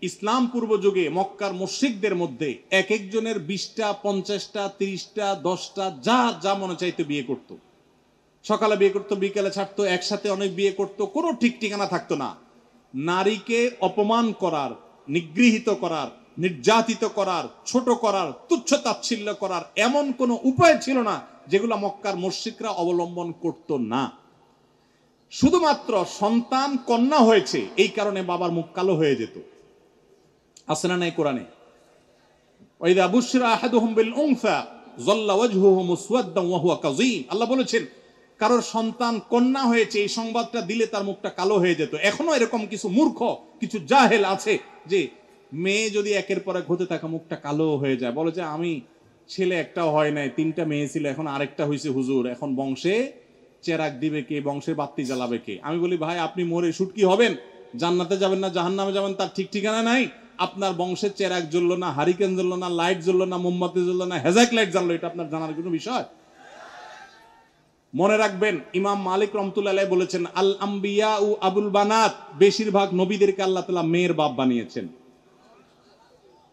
ইসলাম পূর্ব যুগে মক্কার মুশরিকদের মধ্যে এক একজনের 20টা, 50টা, 30টা, 10টা, যা যা মনে চাইতো বিয়ে করত। সকালে বিয়ে করতো, বিকেলে ছাড়তো, একসাথে অনেক বিয়ে করতো, কোনো ঠিক ঠিকানা থাকতো না। নারীকে অপমান করার, নিগৃহীত করার, নির্যাতিত করার, ছোট করার, তুচ্ছ তাচ্ছিল্য করার এমন কোনো উপায় ছিল না যেগুলো মক্কার মুশরিকরা অবলম্বন করত না। শুধুমাত্র সন্তান কন্যা হয়েছে এই কারণে বাবার মুখ কালো হয়ে যেত। আছে না নাই কোরআনে? ওয়াইদা বুশরা আহাদুহুম বিল উনসা যাল্লা ওয়াজহুহু মুসওয়াদ্দান ওয়া হুয়া কাযীম, আল্লাহ বলেছেন কারোর সন্তান কন্যা হয়েছে এই সংবাদটা দিলে তার মুখটা কালো হয়ে যেত। এখনো এরকম কিছু মূর্খ, কিছু জাহেল আছে যে মেয়ে যদি একের পর এক হতে থাকে মুখটা কালো হয়ে যায়, বলে যে আমি ছেলে একটাও হয় নাই, 3টা মেয়ে ছিল, এখন আরেকটা হয়েছে হুজুর, এখন বংশে চেরাগ দিবে কে, বংশের বাতি জ্বালাবে কে? আমি বলি ভাই আপনি মরে শুটকি হবেন, জান্নাতে যাবেন না জাহান্নামে যাবেন তার ঠিক ঠিকানা নাই। আপনার বংশের চেরাগ জ্বললো না, হারিকেন জ্বললো না, লাইট জ্বললো না, মোমবাতি জ্বললো না, হেজাক লাইট জ্বললো, এটা আপনার জানার কোনো বিষয়? মনে রাখবেন ইমাম মালিক রহমতুল্লাহ আলাইহি বলেছেন, আল আম্বিয়া ও আবুল বানাত, বেশিরভাগ নবীদেরকে আল্লাহ তাআলা মেয়ের বাপ বানিয়েছেন।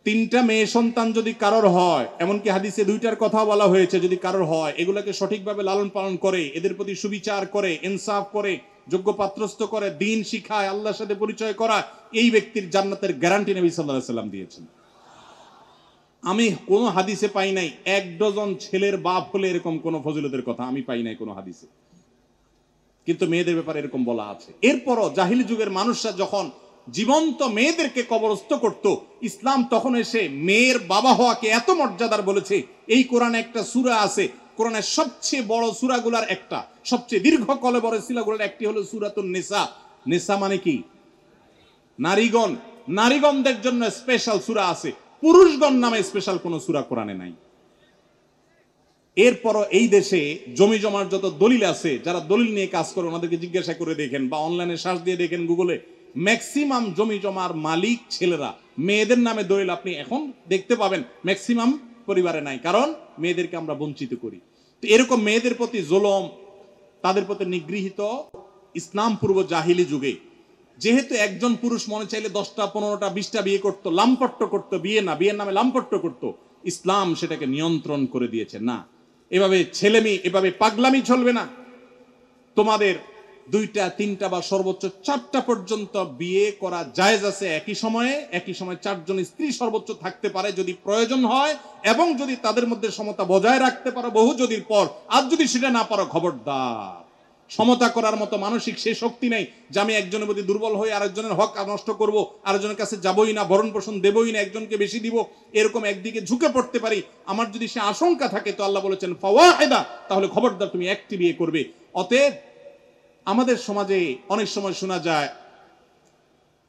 3টা মেয়ে সন্তান যদি কারোর হয়, এমনকি হাদিসে 2টার কথা বলা হয়েছে, যদি কারোর হয় এগুলোকে সঠিকভাবে লালন পালন করে, এদের প্রতি সুবিচার করে, ইনসাফ করে, যোগ্য পাত্রস্থ করে, দ্বীন শিখায়, আল্লাহর সাথে পরিচয় করা, এই ব্যক্তির জান্নাতের গ্যারান্টি নবী সাল্লাল্লাহু আলাইহি সাল্লাম দিয়েছেন। আমি কোনো হাদিসে পাই নাই 1 ডজন ছেলের বাপ হলে এরকম কোন ফজিলতের কথা আমি পাই নাই কোনো হাদিসে, কিন্তু মেয়েদের ব্যাপারে এরকম বলা আছে। এরপরও জাহিলি যুগের মানুষরা যখন জীবন্ত মেয়েদেরকে কবরস্থ করত, ইসলাম তখন এসে মেয়ের বাবা হওয়াকে এত মর্যাদার বলেছে। এই কোরআনে একটা সূরা আছে, কোরআনের সবচেয়ে বড় সূরাগুলোর একটা, সবচেয়ে দীর্ঘ কলেবরের সূরাগুলোর একটি হলো সূরাতুন নিসা। নিসা মানে কি? নারীগণ। নারীগণদের জন্য স্পেশাল সূরা আছে, পুরুষগণ নামে স্পেশাল কোন সূরা কোরআনে নাই। এরপরও এই দেশে জমি জমার যত দলিল আছে, যারা দলিল নিয়ে কাজ করে ওনাদেরকে জিজ্ঞাসা করে দেখেন বা অনলাইনে সার্চ দিয়ে দেখেন গুগলে, ম্যাক্সিমাম জমি জমার মালিক ছেলেরা। মেয়েদের নামে দলিল আপনি এখন দেখতে পাবেন ম্যাক্সিমাম পরিবারে নাই, কারণ মেয়েদেরকে আমরা বঞ্চিত করি। তো এরকম মেয়েদের প্রতি জুলুম, তাদের প্রতি নিগৃহীত ইসলাম পূর্ব জাহিলি যুগে যেহেতু একজন পুরুষ মনে চাইলে 10টা 15টা 20টা বিয়ে করতো, লাম্পট্য করতো, বিয়ে না বিয়ের নামে লাম্পট্য করতো, ইসলাম সেটাকে নিয়ন্ত্রণ করে দিয়েছে। না, এভাবে ছেলেমি, এভাবে পাগলামি চলবে না। তোমাদের 2টা 3টা বা সর্বোচ্চ 4টা পর্যন্ত বিয়ে করা জায়েজ আছে। একই সময়ে 4 জন স্ত্রী সর্বোচ্চ থাকতে পারে যদি প্রয়োজন হয়, এবং যদি তাদের মধ্যে সমতা বজায় রাখতে পারো বহু যদির পর। আর যদি সেটা না পারো, খবরদার। সমতা করার মতো মানসিক সেই শক্তি নেই যে আমি একজনের প্রতি দুর্বল হয়ে আরেকজনের হক নষ্ট করব, আরেকজনের কাছে যাবই না, ভরণ পোষণ দেবই না, একজনকে বেশি দিব, এরকম একদিকে ঝুঁকে পড়তে পারি। আমার যদি সে আশঙ্কা থাকে, তো আল্লাহ বলেছেন ফাওয়াহিদা, তাহলে খবরদার তুমি একটি বিয়ে করবে। অতএব আমাদের সমাজে অনেক সময় শোনা যায়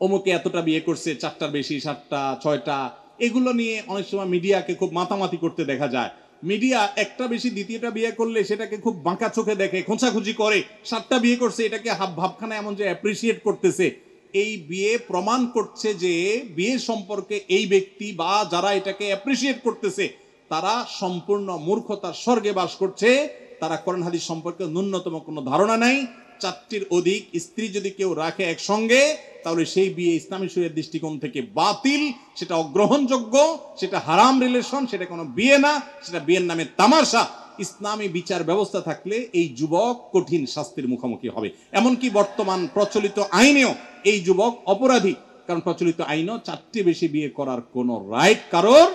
অমুকে এতটা বিয়ে করছে, 4টার বেশি, 7টা 6টা, এগুলো নিয়ে অনেক সময় মিডিয়াকে খুব মাতামাতি করতে দেখা যায়। মিডিয়া একটা বেশি দ্বিতীয়টা বিয়ে করলে সেটাকে খুব বাঁকা চোখে দেখে, খোঁচাখুচি করে। 7টা বিয়ে করছে এটাকে ভাবখানা এমন যে অ্যাপ্রিসিয়েট করতেছে। এই বিয়ে প্রমাণ করছে যে বিয়ে সম্পর্কে এই ব্যক্তি বা যারা এটাকে অ্যাপ্রিসিয়েট করতেছে তারা সম্পূর্ণ মূর্খতার স্বর্গে বাস করছে। তারা কোরআন হাদিস সম্পর্কে ন্যূনতম কোনো ধারণা নাই। 4টির অধিক স্ত্রী যদি কেউ রাখে একসঙ্গে, তাহলে সেই বিয়ে ইসলামী শরীয়তের দৃষ্টিকোণ থেকে বাতিল, সেটা অগ্রহণযোগ্য, সেটা হারাম রিলেশন, সেটা কোনো বিয়ে না, সেটা বিয়ের নামে তামাশা। ইসলামী বিচার ব্যবস্থা থাকলে এই যুবক কঠিন শাস্তির মুখোমুখি হবে। এমনকি বর্তমান প্রচলিত আইনেও এই যুবক অপরাধী, কারণ প্রচলিত আইনও 4টি বেশি বিয়ে করার কোনো রাইট কারোর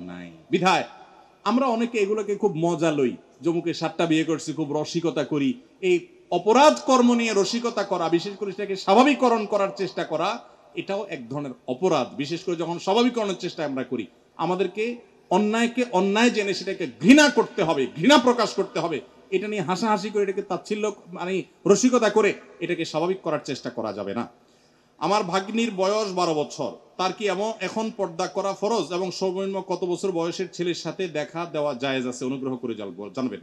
নাই। বিধায় আমরা অনেকে এগুলোকে খুব মজা লই, জমুকে 7টা বিয়ে করছি, খুব রসিকতা করি। এই অপরাধ কর্ম নিয়ে রসিকতা করা, বিশেষ করে সেটাকে স্বাভাবিকরণ করার চেষ্টা করা, এটাও এক ধরনের অপরাধ। বিশেষ করে যখন স্বাভাবিকরণের চেষ্টা আমরা করি, আমাদেরকে অন্যায়কে অন্যায় জেনে সেটাকে ঘৃণা করতে হবে, ঘৃণা প্রকাশ করতে হবে। এটা নিয়ে হাসাহাসি করে, এটাকে তাচ্ছিল্য মানে রসিকতা করে এটাকে স্বাভাবিক করার চেষ্টা করা যাবে না। আমার ভাগ্নির বয়স 12 বছর, তার কি এখন পর্দা করা ফরজ, এবং সর্বনিম্ন কত বছর বয়সের ছেলের সাথে দেখা দেওয়া জায়েজ আছে? অনুগ্রহ করে জানবেন।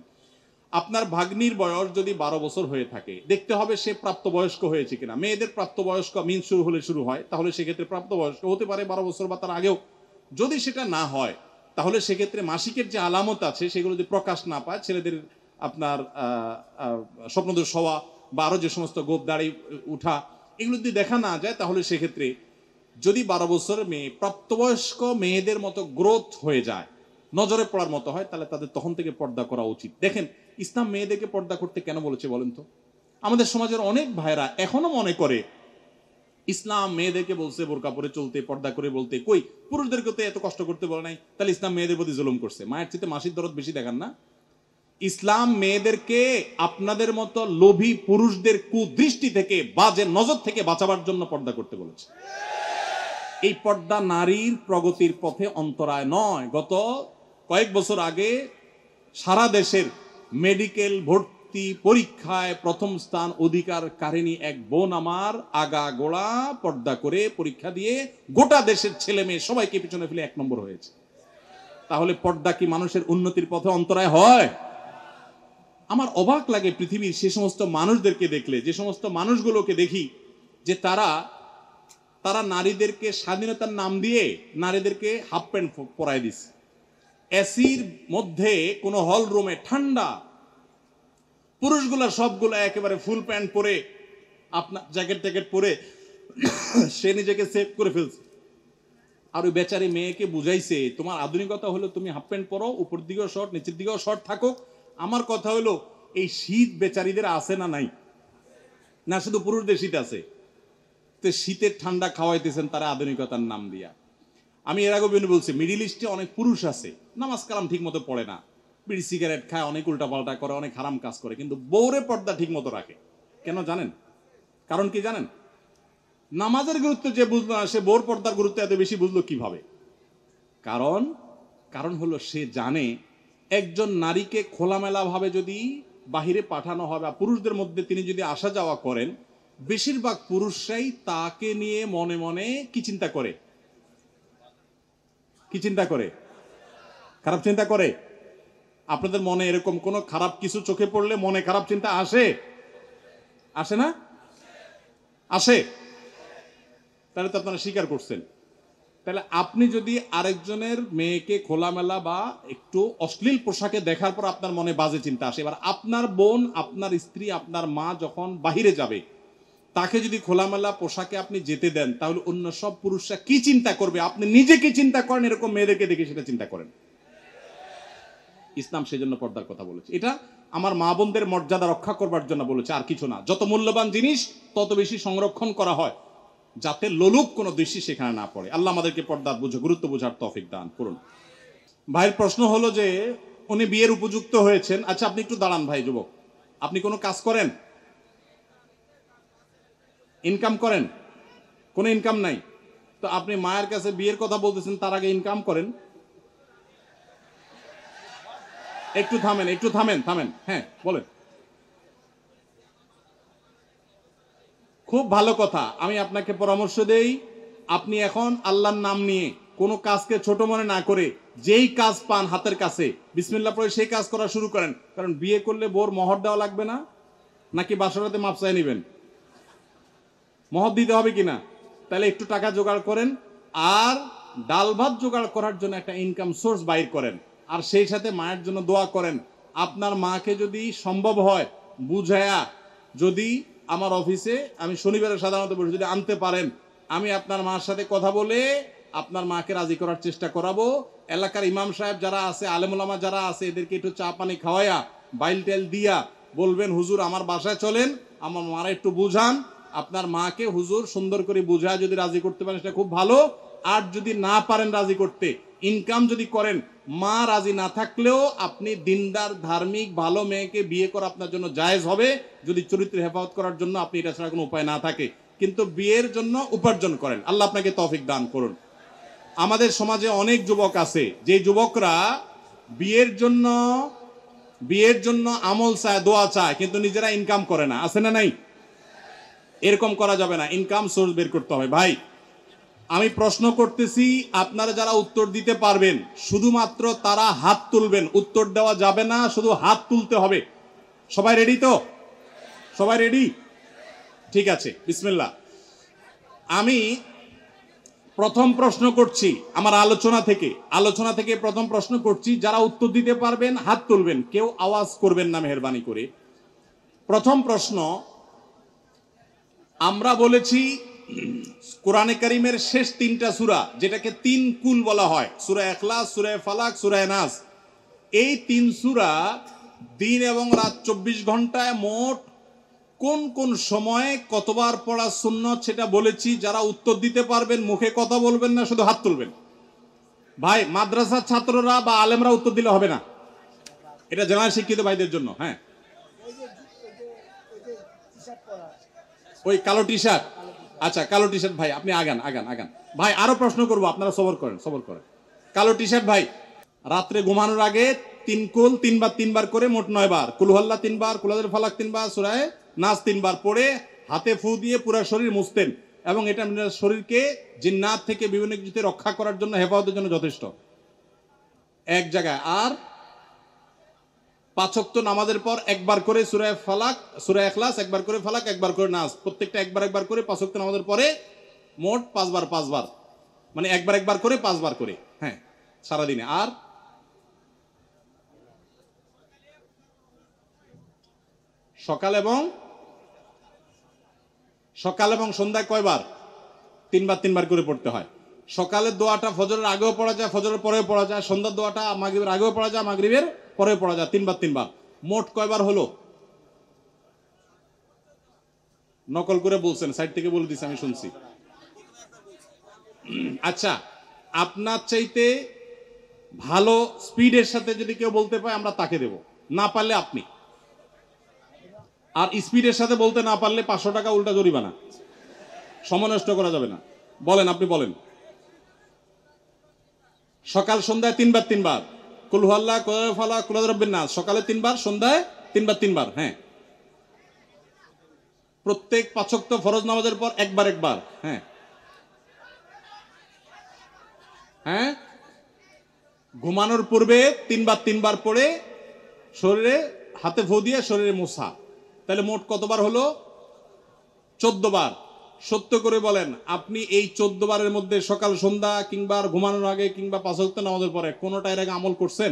আপনার ভাগ্নির বয়স যদি 12 বছর হয়ে থাকে, দেখতে হবে সে প্রাপ্তবয়স্ক হয়েছে কিনা। মেয়েদের প্রাপ্তবয়স্ক মিন শুরু হলে শুরু হয়, তাহলে সেক্ষেত্রে প্রাপ্তবয়স্ক হতে পারে 12 বছর বা তার আগেও। যদি সেটা না হয়, তাহলে সেক্ষেত্রে মাসিকের যে আলামত আছে সেগুলো যদি প্রকাশ না পায়, ছেলেদের আপনার স্বপ্নদোষ হওয়া বা আরো যে সমস্ত গোপ দাড়ি উঠা, এগুলো যদি দেখা না যায়, তাহলে সেক্ষেত্রে যদি 12 বছরের মেয়ে প্রাপ্তবয়স্ক মেয়েদের মতো গ্রোথ হয়ে যায়, নজরে পড়ার মতো হয়, তাহলে তাদের তখন থেকে পর্দা করা উচিত। দেখেন ইসলাম মেয়েদেরকে পর্দা করতে কেন বলেছে বলেন তো? আমাদের সমাজের অনেক ভাইরা এখনো মনে করে ইসলাম মেয়েদেরকে বলছে বোরকা পরে চলতে, পর্দা করে বলতে, কই পুরুষদেরকে তো এত কষ্ট করতে বলে নাই, তাহলে ইসলাম মেয়েদের প্রতি জুলুম করছে। মায়ের চেয়ে মাসির দরদ বেশি দেখান না? ইসলাম মেয়েদেরকে আপনাদের মতো লোভী পুরুষদের কুদৃষ্টি থেকে, বাজে নজর থেকে বাঁচাবার জন্য পর্দা করতে বলেছে। এই পর্দা নারীর প্রগতির পথে অন্তরায় নয়। গত কয়েক বছর আগে সারা দেশের মেডিকেল ভর্তি পরীক্ষায় প্রথম স্থান অধিকারকারিণী এক বোন আমার আগা গোড়া পর্দা করে পরীক্ষা দিয়ে গোটা দেশের ছেলে মেয়ে সবাইকে পিছনে ফেলে 1 নম্বর হয়েছে। তাহলে পর্দা কি মানুষের উন্নতির পথে অন্তরায় হয়? আমার অবাক লাগে পৃথিবীর সে সমস্ত মানুষদেরকে দেখলে, যে সমস্ত মানুষগুলোকে দেখি যে তারা নারীদেরকে স্বাধীনতার নাম দিয়ে নারীদেরকে হাফ প্যান্ট পরায় দিচ্ছে। এসির মধ্যে কোনো হল রুমে ঠান্ডা, পুরুষগুলা সবগুলো একেবারে ফুল প্যান্ট পরে, আপনার জ্যাকেট ট্যাকেট পরে সে নিজেকে সেভ করে ফেলছে। আর ওই বেচারি মেয়েকে বুঝাইছে তোমার আধুনিকতা হলো তুমি হাফ প্যান্ট পরো, উপর দিকেও শর্ট, নিচের দিকেও শর্ট থাকো। আমার কথা হলো এই শীত বেচারিদের আছে না নাই? না শুধু পুরুষদের শীত আছে? তো শীতের ঠান্ডা খাওয়াইতেছেন তারা আধুনিকতার নাম দিয়া। আমি এর আগে বলছি মিডিল ইস্টে অনেক পুরুষ আছে নামাজ কালাম ঠিক মতো পড়ে না, বিড়ি সিগারেট খায়, অনেক উল্টাপাল্টা করে, অনেক হারাম কাজ করে, কিন্তু বউরে পর্দা ঠিক মতো রাখে। কেন জানেন? কারণ কি জানেন? নামাজের গুরুত্ব যে বুঝলো না, সে বউর পর্দার গুরুত্ব এত বেশি বুঝলো কিভাবে? কারণ হলো সে জানে একজন নারীকে খোলামেলা ভাবে যদি বাহিরে পাঠানো হয় বা পুরুষদের মধ্যে তিনি যদি আসা যাওয়া করেন, বেশিরভাগ পুরুষরাই তাকে নিয়ে মনে মনে কি চিন্তা করে? কি চিন্তা করে? খারাপ চিন্তা করে। আপনাদের মনে এরকম কোন খারাপ কিছু চোখে পড়লে মনে খারাপ চিন্তা আসে? আসে না? আসে। তাহলে তো আপনারা স্বীকার করছেন। তাহলে আপনি যদি আরেকজনের মেয়েকে খোলামেলা বা একটু অশ্লীল পোশাকে দেখার পর আপনার মনে বাজে চিন্তা আসে, এবার আপনার বোন, আপনার স্ত্রী, আপনার মা যখন বাহিরে যাবে, তাকে যদি খোলামেলা পোশাকে আপনি যেতে দেন, তাহলে অন্য সব পুরুষরা কি চিন্তা করবে? আপনি নিজে কি চিন্তা করেন? এরকম মেয়েদেরকে দেখে সেটা চিন্তা করেন। ইসলাম সেজন্য পর্দার কথা বলেছে। এটা আমার মা বোনদের মর্যাদা রক্ষা করবার জন্য বলেছে, আর কিছু না। যত মূল্যবান জিনিস তত বেশি সংরক্ষণ করা হয়, যাতে লোলুপ কোনো দৃষ্টি সেখানে না পড়ে। আল্লাহ আমাদেরকে পর্দার গুরুত্ব বোঝার তৌফিক দান করুন। ভাইয়ের প্রশ্ন হলো যে উনি বিয়ের উপযুক্ত হয়েছেন। আচ্ছা আপনি একটু দাঁড়ান ভাই, যুবক, আপনি কোনো কাজ করেন? ইনকাম করেন? কোনো ইনকাম নাই তো আপনি মায়ের কাছে বিয়ের কথা বলতেছেন, তার আগে ইনকাম করেন। একটু থামেন। হ্যাঁ বলেন। খুব ভালো কথা। আমি আপনাকে পরামর্শ দেই, আপনি এখন আল্লাহর নাম নিয়ে কোনো কাজকে ছোট মনে না করে যেই কাজ পান হাতের কাছে বিসমিল্লাহ পড়ে সেই কাজ করা শুরু করেন। কারণ বিয়ে করলে বোর মোহর দেওয়া লাগবে না? নাকি বাসরাতে মাপ চাই নেবেন? মোহর দিতে হবে কিনা? তাহলে একটু টাকা জোগাড় করেন, আর ডাল ভাত জোগাড় করার জন্য একটা ইনকাম সোর্স বাইর করেন, আর সেই সাথে মায়ের জন্য দোয়া করেন। আপনার মাকে যদি সম্ভব হয় বুঝায়া, যদি আমার অফিসে আমি শনিবারে সাধারণত বসে, যদি আনতে পারেন, আমি আপনার মার সাথে কথা বলে আপনার মাকে রাজি করার চেষ্টা করাবো। এলাকার ইমাম সাহেব যারা আছে, আলেমুলামা যারা আছে, এদেরকে একটু চা পানি খাওয়াইয়া বাইল টেল দিয়া বলবেন, হুজুর আমার বাসায় চলেন, আমার মারা একটু বুঝান। আপনার মাকে হুজুর সুন্দর করে বুঝা যদি রাজি করতে পারেন সেটা খুব ভালো। আর যদি না পারেন রাজি করতে, ইনকাম যদি করেন, মা রাজি না থাকলেও আপনি দিনদার ধার্মিক ভালো মেয়েকে বিয়ে করা আপনার জন্য জায়েজ হবে, যদি চরিত্রের হেফাজত করার জন্য আপনি এটা ছাড়া কোনো উপায় না থাকে। কিন্তু বিয়ের জন্য উপার্জন করেন। আল্লাহ আপনাকে তৌফিক দান করুন। আমাদের সমাজে অনেক যুবক আছে, যে যুবকরা বিয়ের জন্য আমল চায়, দোয়া চায়, কিন্তু নিজেরা ইনকাম করে না। আছে না নাই? এরকম করা যাবে না, ইনকাম সোর্স বের করতে হবে। ভাই আমি প্রশ্ন করতেছি, আপনারা যারা উত্তর দিতে পারবেন শুধুমাত্র তারা হাত তুলবেন। উত্তর দেওয়া যাবে না, শুধু হাত তুলতে হবে। সবাই রেডি তো? সবাই রেডি? ঠিক আছে, বিসমিল্লাহ। আমি প্রথম প্রশ্ন করছি আমার আলোচনা থেকে প্রথম প্রশ্ন করছি। যারা উত্তর দিতে পারবেন হাত তুলবেন, কেউ আওয়াজ করবেন না মেহেরবানি করে। প্রথম প্রশ্ন, আমরা বলেছি কোরআনে কারীমের শেষ তিনটা সূরা, যেটাকে তিন কুল বলা হয়, সূরা ইখলাস, সূরা ফালাক, সূরা নাস, এই তিন সূরা দিন এবং রাত 24 ঘন্টায় মোট কোন কোন সময়ে কতবার পড়া সুন্নত সেটা বলেছি। যারা উত্তর দিতে পারবেন মুখে কথা বলবেন না, শুধু হাত তুলবেন। ভাই মাদ্রাসার ছাত্ররা বা আলেমরা উত্তর দিলে হবে না, এটা জেনারেল শিক্ষিত ভাইদের জন্য। হ্যাঁ, ওই কালো টি শার্ট, আচ্ছা কালো টি শার্ট ভাই আপনি আগান। ভাই আরো প্রশ্ন করবো, আপনারা সবর করেন। কালো টি শার্ট ভাই, রাত্রে ঘুমানোর আগে তিন কুল তিনবার করে মোট 9 বার, কুলহুল্লাহ 3 বার, কুলাদের ফালাক 3 বার, সূরা নাস 3 বার পড়ে হাতে ফু দিয়ে পুরো শরীর মুছতেন, এবং এটা শরীরকে জিন্নাত থেকে বিভিন্ন কিছুতে রক্ষা করার জন্য, হেফাজতের জন্য যথেষ্ট। এক জায়গায়। আর 5 ওয়াক্ত নামাজের পর একবার করে সূরা ফালাক, সূরা ইখলাস, একবার করে ফালাক, একবার করে নাস, প্রত্যেকটা একবার একবার করে 5 ওয়াক্ত নামাজের পরে মোট 5 বার 5 বার, মানে একবার একবার করে 5 বার করে, হ্যাঁ, সারাদিনে। আর সকাল এবং সন্ধ্যায় কয়বার? 3 বার 3 বার করে পড়তে হয়। সকালের দোয়াটা ফজরের আগেও পড়া যায়, ফজরের পরেও পড়া যায়, সন্ধ্যার দোয়াটা মাগরিবের আগেও পড়া যায়, মাগরিবের পরেও পড়া যায়, 3 বার 3 বার। মোট কয়বার হলো? নকল করে বলছেন, সাইড থেকে বলে দিছি, আমি শুনছি। আচ্ছা, আপনার চাইতে ভালো স্পিডের সাথে যদি কেউ বলতে পারে আমরা তাকে দেব, না পারলে আপনি। আর স্পিডের সাথে বলতে না পারলে 500 টাকা উল্টা জরিমানা, সময় নষ্ট করা যাবে না। বলেন, আপনি বলেন। সকাল সন্ধ্যায় 3 বার 3 বার, কুল হুয়াল্লাহ, কুল ফালাক, কুল রাব্বিন নাস, সকালে 3 বার, সন্ধ্যায় 3 বার 3 বার, হ্যাঁ। প্রত্যেক 5 ওয়াক্ত ফরজ নামাজের পর একবার একবার, হ্যাঁ হ্যাঁ। ঘুমানোর পূর্বে 3 বার 3 বার পড়ে শরীরে হাতে ফু দিয়ে শরীরে মোছা, তাহলে মোট কতবার হলো? 14 বার। সত্য করে বলেন, আপনি এই 14 বারের মধ্যে সকাল সন্ধ্যা কিংবা ঘুমানোর আগে কিংবা 5 ওয়াক্ত নামাজের পরে কোনোটা এর আগে আমল করছেন?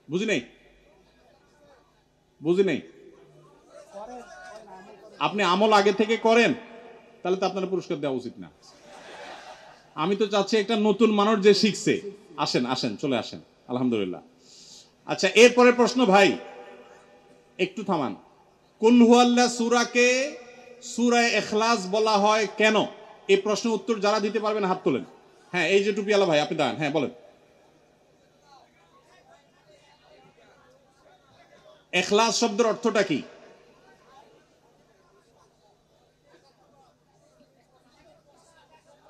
বুঝি নেই। আপনি আমল আগে থেকে করেন, তাহলে তো আপনার পুরস্কার দেওয়া উচিত না। আমি তো চাচ্ছি একটা নতুন মানুষ যে শিখছে, আসেন আসেন, চলে আসেন, আলহামদুলিল্লাহ। আচ্ছা, এরপরে প্রশ্ন ভাই, একটু থামান। কুল হুয়াল্লাহ সূরাকে সূরা ইখলাস বলা হয় কেন? এই প্রশ্নের উত্তর যারা দিতে পারবেন হাত তোলেন। হ্যাঁ, এই যে টুপিওয়ালা ভাই, আপনি দাঁড়ান, হ্যাঁ বলেন। ইখলাস শব্দের অর্থটা কি?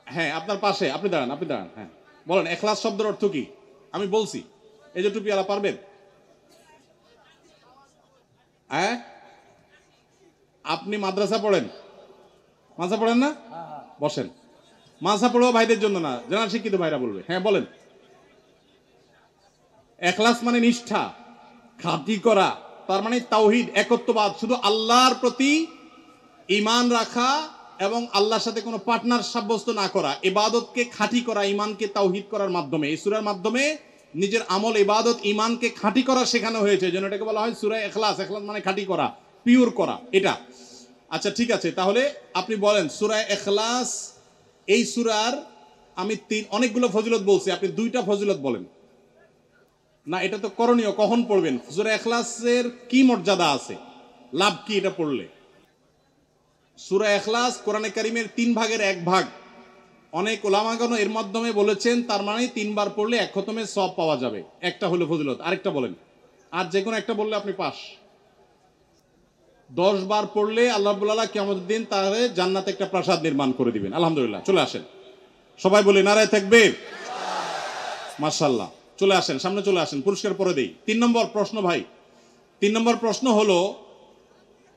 হ্যাঁ, আপনার পাশে, আপনি দাঁড়ান, হ্যাঁ বলেন, ইখলাস শব্দের অর্থ কি? আমি বলছি, এই যে টুপিওয়ালা, পারবেন? হ্যাঁ, আপনি মাদ্রাসা পড়েন? মাদ্রাসা পড়েন না? বসেন। মাদ্রাসা পড়েও ভাইদের জন্য না, জেনারেল শিক্ষিত ভাইরা বলবে। হ্যাঁ বলেন। ইখলাস মানে নিষ্ঠা, খাঁটি করা, তার মানে তাওহীদ, একত্ববাদ, শুধু আল্লাহর প্রতি ঈমান রাখা এবং আল্লাহর সাথে কোনো পার্টনার সাব্যস্ত না করা, ইবাদতকে খাঁটি করা, ঈমানকে তাওহীদ করার মাধ্যমে। এই সূরার মাধ্যমে নিজের আমল, ইবাদত, ঈমানকে খাঁটি করা শেখানো হয়েছে, যেন এটাকে বলা হয় সূরা ইখলাস। ইখলাস মানে খাঁটি করা, পিওর করা, এটা। আচ্ছা ঠিক আছে, তাহলে আপনি বলেন সূরা ইখলাস, এই সূরার আমি অনেকগুলো ফজিলত বলছি, আপনি 2টা ফজিলত বলেন। না, এটা তো করণীয়, কখন পড়বেন? সূরা ইখলাসের কি মর্যাদা আছে, লাভ কি এটা পড়লে? সূরা ইখলাস কোরআনে কারীমের 3 ভাগের 1 ভাগ। অনেক উলামাগণ এর মাধ্যমে বলেছেন তার মানে 3 বার পড়লে 1 খতমে সওয়াব পাওয়া যাবে। একটা হলো ফজিলত, আরেকটা বলেন। আর যে কোনো একটা বললে আপনি পাস। 10 বার পড়লে আল্লাহ রাব্বুল আলামিন কিয়ামতের দিন তাহলে জান্নাতে একটা প্রাসাদ নির্মাণ করে দিবেন, আলহামদুলিল্লাহ। চলে আসেন সবাই, বলি নারায়ে তাকবীর, মাশাআল্লাহ। চলে আসেন, সামনে চলে আসেন, পুরস্কার পরে দেই। 3 নম্বর প্রশ্ন ভাই, 3 নম্বর প্রশ্ন হলো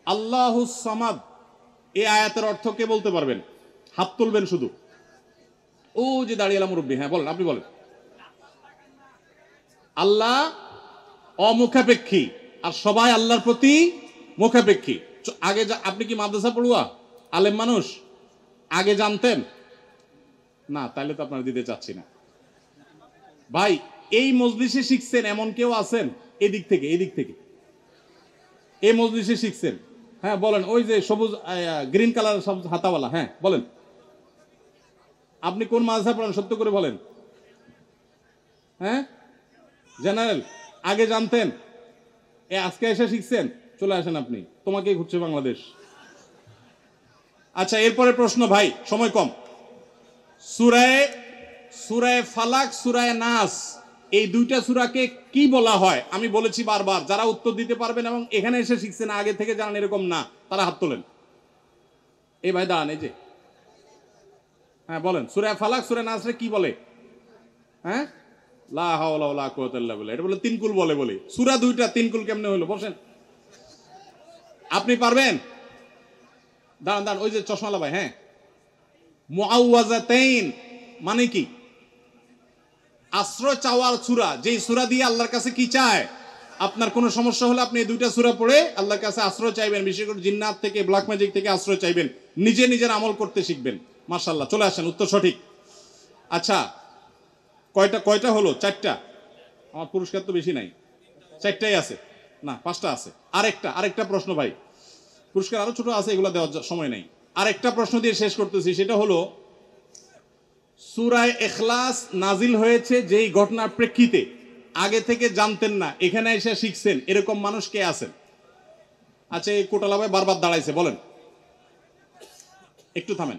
আল্লাহুস সামাদ, এই আয়াতের অর্থ কে বলতে পারবেন? হাত তুলবেন শুধু। ও যে দাঁড়িয়ে মুরব্বী, হ্যাঁ বলেন, আপনি বলেন। আল্লাহ অমুখাপেক্ষী, আর সবাই আল্লাহর প্রতি মুখাপেক্ষী। আগে আপনি কি মাদ্রাসা পড়ুয়া, আলেম মানুষ, আগে জানতেন না? তাইলে তো আপনারা দিতে চাচ্ছি না ভাই। এই মজলিসে শিখছেন এমন কেউ আছেন? এদিক থেকে এই মজলিসে শিখছেন? হ্যাঁ বলেন, ওই যে সবুজ গ্রিন কালার সবুজ হাতাওয়ালা, হ্যাঁ বলেন। আপনি কোন মাদ্রাসা পড়েন, সত্য করে বলেন। হ্যাঁ, জেনারেল। আগে জানতেন, আজকে এসে শিখছেন? চলে আসেন, আপনি, তোমাকেই ঘুরছে বাংলাদেশ। আচ্ছা, এরপরে প্রশ্ন ভাই, সময় কম। সূরা ফালাক, সূরা নাস, এই 2টা সূরাকে কি বলা হয়? আমি বলেছি বারবার, যারা উত্তর দিতে পারবেন এবং এখানে এসে শিখছেন, আগে থেকে জানেন এরকম না, তারা হাত তোলেন। এই ভাই দাঁড়ান, এই যে, হ্যাঁ বলেন, সূরা ফালাক সূরা নাসরে কি বলে? হ্যাঁ, লা হাওলা ওয়ালা কুওয়াতা ইল্লা বিল্লাহ, এটা বলে 3 কুল বলে। সূরা 2টা 3 কুল কেমনে হলো? বসেন, আপনি পারবেন? দাঁড়ান, ওই যে চশমালা ভাই, হ্যাঁ। মুআওয়াযাতাইন মানে কি? আশ্রয় চাওয়ার সূরা, যেই সূরা দিয়ে আল্লাহর কাছে কি চায়? আপনার কোনো সমস্যা হলে আপনি এই দুইটা সূরা পড়ে আল্লাহর কাছে আশ্রয় চাইবেন, বিশেষ করে জিন্নাত থেকে, ব্ল্যাক ম্যাজিক থেকে আশ্রয় চাইবেন, নিজে নিজের আমল করতে শিখবেন। মাশাআল্লাহ, চলে আসেন, উত্তর সঠিক। আচ্ছা, কয়টা হলো? 4টা। আমার পুরস্কার তো বেশি নাই, 4টাই আছে, না 5টা আছে। আরেকটা প্রশ্ন ভাই, পুরস্কার আরো ছোট আছে, এগুলো দেওয়ার সময় নেই। আরেকটা প্রশ্ন দিয়ে শেষ করতেছি, সেটা হলো সূরা ইখলাস নাজিল হয়েছে যেই ঘটনার প্রেক্ষিতে আগে থেকে জানতেন না, এখানে এসে শিখছেন, এরকম মানুষ কে আছেন? আচ্ছা, এই কোটালা ভাই বারবার দাঁড়াইছে, বলেন। একটু থামেন।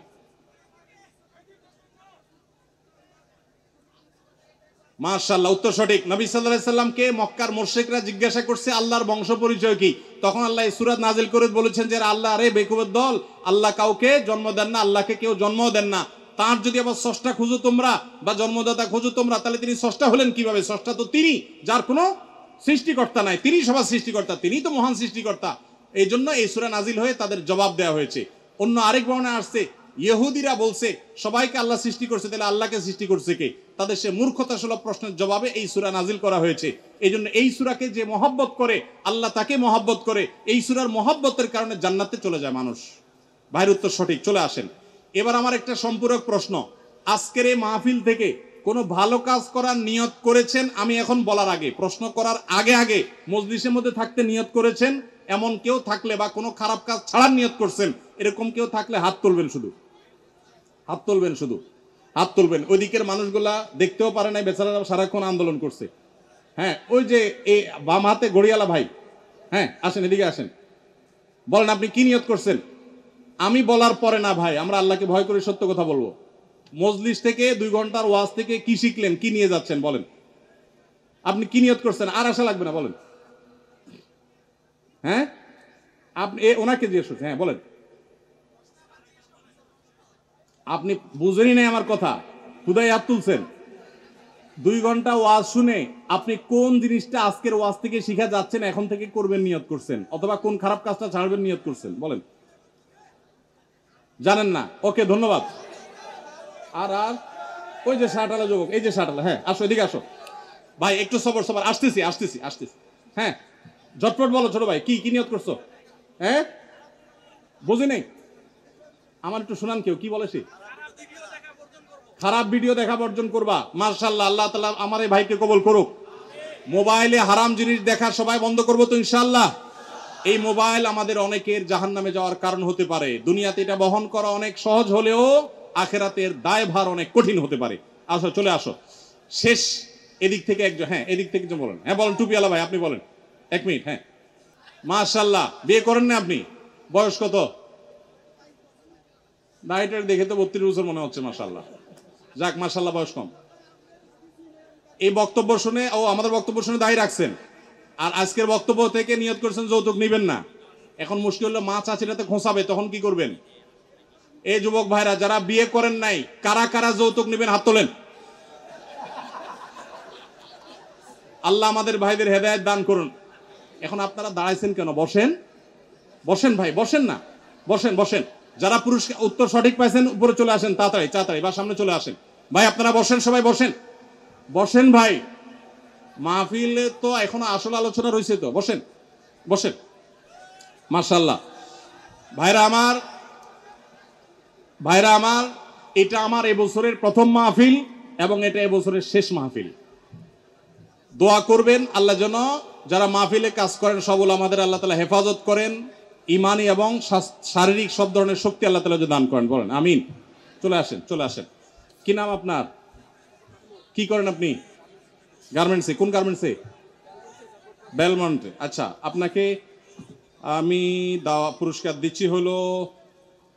মাশাআল্লাহ, উত্তর সঠিক। নবী সাল্লাল্লাহু আলাইহি সাল্লামকে মক্কার মুশরিকরা জিজ্ঞাসা করছে আল্লাহর বংশ পরিচয় কি, তখন আল্লাহ এই সূরা নাজিল করে বলেছেন যে আল্লাহ, আরে বেকুবের দল, আল্লাহ কাউকে জন্ম দেন না, আল্লাহকে কেউ জন্ম দেন না। তার যদি আবার স্রষ্টা খুঁজো তোমরা বা জন্মদাতা খুঁজো তোমরা, তাহলে তিনি স্রষ্টা হলেন কিভাবে? স্রষ্টা তো তিনি, যার কোনো সৃষ্টিকর্তা নাই, তিনি সবার সৃষ্টিকর্তা, তিনি তো মহান সৃষ্টিকর্তা। এই জন্য এই সূরা নাজিল হয়ে তাদের জবাব দেওয়া হয়েছে। অন্য আরেক বর্ণনায় আসছে, ইহুদিরা বলছে সবাইকে আল্লাহ সৃষ্টি করছে, তাহলে আল্লাহকে সৃষ্টি করছে কে? তাদের সে মূর্খতা সুলভ প্রশ্নের জবাবে এই সূরা নাজিল করা হয়েছে। এই জন্য এই সূরাকে যে মহব্বত করে, আল্লাহ তাকে মহব্বত করে। এই সূরার মহব্বতের কারণে জান্নাতে চলে যায় মানুষ। ভাইয়ের উত্তর সঠিক, চলে আসেন। এবার আমার একটা সম্পূরক প্রশ্ন, আজকের এই মাহফিল থেকে কোনো ভালো কাজ করার নিয়ত করেছেন? আমি এখন বলার আগে, প্রশ্ন করার আগে আগে মজলিসের মধ্যে থাকতে নিয়ত করেছেন এমন কেউ থাকলে, বা কোনো খারাপ কাজ ছাড়ার নিয়ত করছেন এরকম কেউ থাকলে হাত তুলবেন, শুধু হাত তুলবেন, শুধু হাত তুলবেন। ওই দিকের মানুষগুলা দেখতেও পারে নাই, বেচারারা সারাক্ষণ আন্দোলন করছে। হ্যাঁ, ওই যে এই বাম হাতে গড়িয়ালা ভাই, হ্যাঁ আসেন, এদিকে আসেন, বলেন আপনি কি নিয়ত করছেন? আমি বলার পরে না ভাই, আমরা আল্লাহকে ভয় করে সত্য কথা বলবো। মজলিস থেকে 2 ঘন্টার ওয়াজ থেকে কি শিখলেন, কি নিয়ে যাচ্ছেন বলেন? আপনি কি নিয়ত করছেন? আর আশা লাগবে না, বলেন। হ্যাঁ, আপনি ওনাকে জিজ্ঞেস করছেন, হ্যাঁ বলেন। আপনি বুঝেনই নাই আমার কথা, খুদাই হাত তুলছেন। 2 ঘন্টা ওয়াজ শুনে আপনি কোন জিনিসটা আজকের ওয়াজ থেকে শিখা যাচ্ছেন, এখন থেকে করবেন নিয়ত করছেন, অথবা কোন খারাপ কাজটা ছাড়বেন নিয়ত করছেন, বলেন? জানেন না? ওকে, ধন্যবাদ। আর ওই যে শাহটালা যুবক, এই যে শাহটালা, হ্যাঁ আসো, এদিকে আসো ভাই, একটু সবর, আসতেছি আসতেছি আসতেছি। হ্যাঁ, ঝটপট বলো ছোট ভাই, কি কি নিয়ত করছো? হ্যাঁ, বুঝি নেই, আমার একটু শোনান, কেউ কি বলে? সে খারাপ ভিডিও দেখা বর্জন করবা। মাশাআল্লাহ, আল্লাহ তাআলা আমার এই ভাইকে কবুল করুক। মোবাইলে হারাম জিনিস দেখা সবাই বন্ধ করবো তো ইনশাআল্লাহ। এই মোবাইল আমাদের অনেকের জাহান্নামে যাওয়ার কারণ হতে পারে। দুনিয়াতে এটা বহন করা অনেক সহজ হলেও আখিরাতের দায়ভার অনেক কঠিন হতে পারে। আসো, চলে আসো। শেষ, এদিক থেকে একজন, হ্যাঁ এদিক থেকে একজন বলেন। হ্যাঁ বলেন, টুপিওয়ালা ভাই আপনি বলেন, 1 মিনিট। হ্যাঁ, মাশাআল্লাহ, বিয়ে করেন না আপনি? বয়স কত? ডায়েটের দেখে তো 32 বছর মনে হচ্ছে। মাশাআল্লাহ, যাক মাশাআল্লাহ, বয়স কম। এই বক্তব্য শুনে, আমাদের বক্তব্য শুনে দায়ী রাখছেন, আর আজকের বক্তব্য থেকে নিয়ত করছেন যৌতুক নিবেন না। এখন মুশকিল হলো মা চাচিরাতে খোঁচাবে, তখন কি করবেন? এই যুবক ভাইরা যারা বিয়ে করেন নাই, কারা কারা যৌতুক নিবেন হাত তোলেন। আল্লাহ আমাদের ভাইদের হেদায়েত দান করুন। এখন আপনারা দাঁড়াইছেন কেন? বসেন, বসেন ভাই, বসেন না, বসেন বসেন। যারা পুরস্কার উত্তর সঠিক পাইছেন উপরে চলে আসেন, তাড়াতাড়ি তাড়াতাড়ি, বা সামনে চলে আসেন। ভাই আপনারা বসেন, সবাই বসেন, বসেন ভাই। মাহফিলে তো এখনো আসল আলোচনা রয়েছে, তো বসেন বসেন। মাশাআল্লাহ, ভাইরা আমার, ভাইরা আমার, এটা আমার এবছরের প্রথম মাহফিল এবং এটা এবছরের শেষ মাহফিল। দোয়া করবেন আল্লাহ যেন যারা মাহফিলে কাজ করেন সবল আমাদের আল্লাহ তাআলা হেফাজত করেন, ইমানি এবং শারীরিক সব ধরনের শক্তি আল্লাহ তাআলা দান করেন, বলেন আমিন। চলে আসেন, চলে আসেন। কি নাম আপনার? কি করেন আপনি? গার্মেন্টসে? কোন গার্মেন্টসে? বেলমন্টে। আচ্ছা, আপনাকে আমি পুরস্কার দিচ্ছি হলো,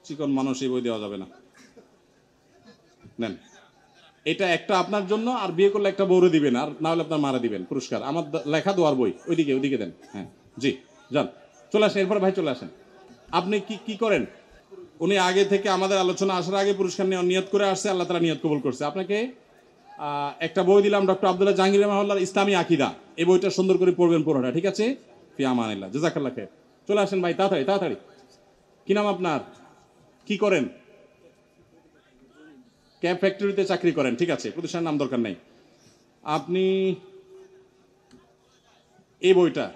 চিকন মানুষ এই বই দেওয়া যাবে না, নেন। এটা একটা আপনার জন্য, আর বিয়ে করলে একটা বউরে দিবেন, আর না হলে আপনার মারা দিবেন পুরস্কার। আমার লেখা দোয়ার বই, ওইদিকে ওইদিকে দেন। হ্যাঁ জি, যান, চলে আসেন। এরপর ভাই চলে আসেন। আপনি কি কি করেন? উনি আগে থেকে আমাদের আলোচনা আসার আগে পুরস্কার নেওয়ার নিয়ত করে আসছে, আল্লাহ তাআলা নিয়ত কবুল করছে। আপনাকে একটা বই দিলাম, ডক্টর আব্দুল্লাহ জাহাঙ্গীর রহমাতুল্লাহর ইসলামী আকীদা। এই বইটা সুন্দর করে পড়বেন পুরোটা, ঠিক আছে? ফি আমানিল্লাহ, জাযাকাল্লাহ খাইর। চলে আসেন ভাই, তাড়াতাড়ি তাড়াতাড়ি। কি নাম আপনার? কি করেন? ক্যাব ফ্যাক্টরিতে চাকরি করেন, ঠিক আছে, প্রতিষ্ঠানের নাম দরকার নাই। আপনি এই বইটা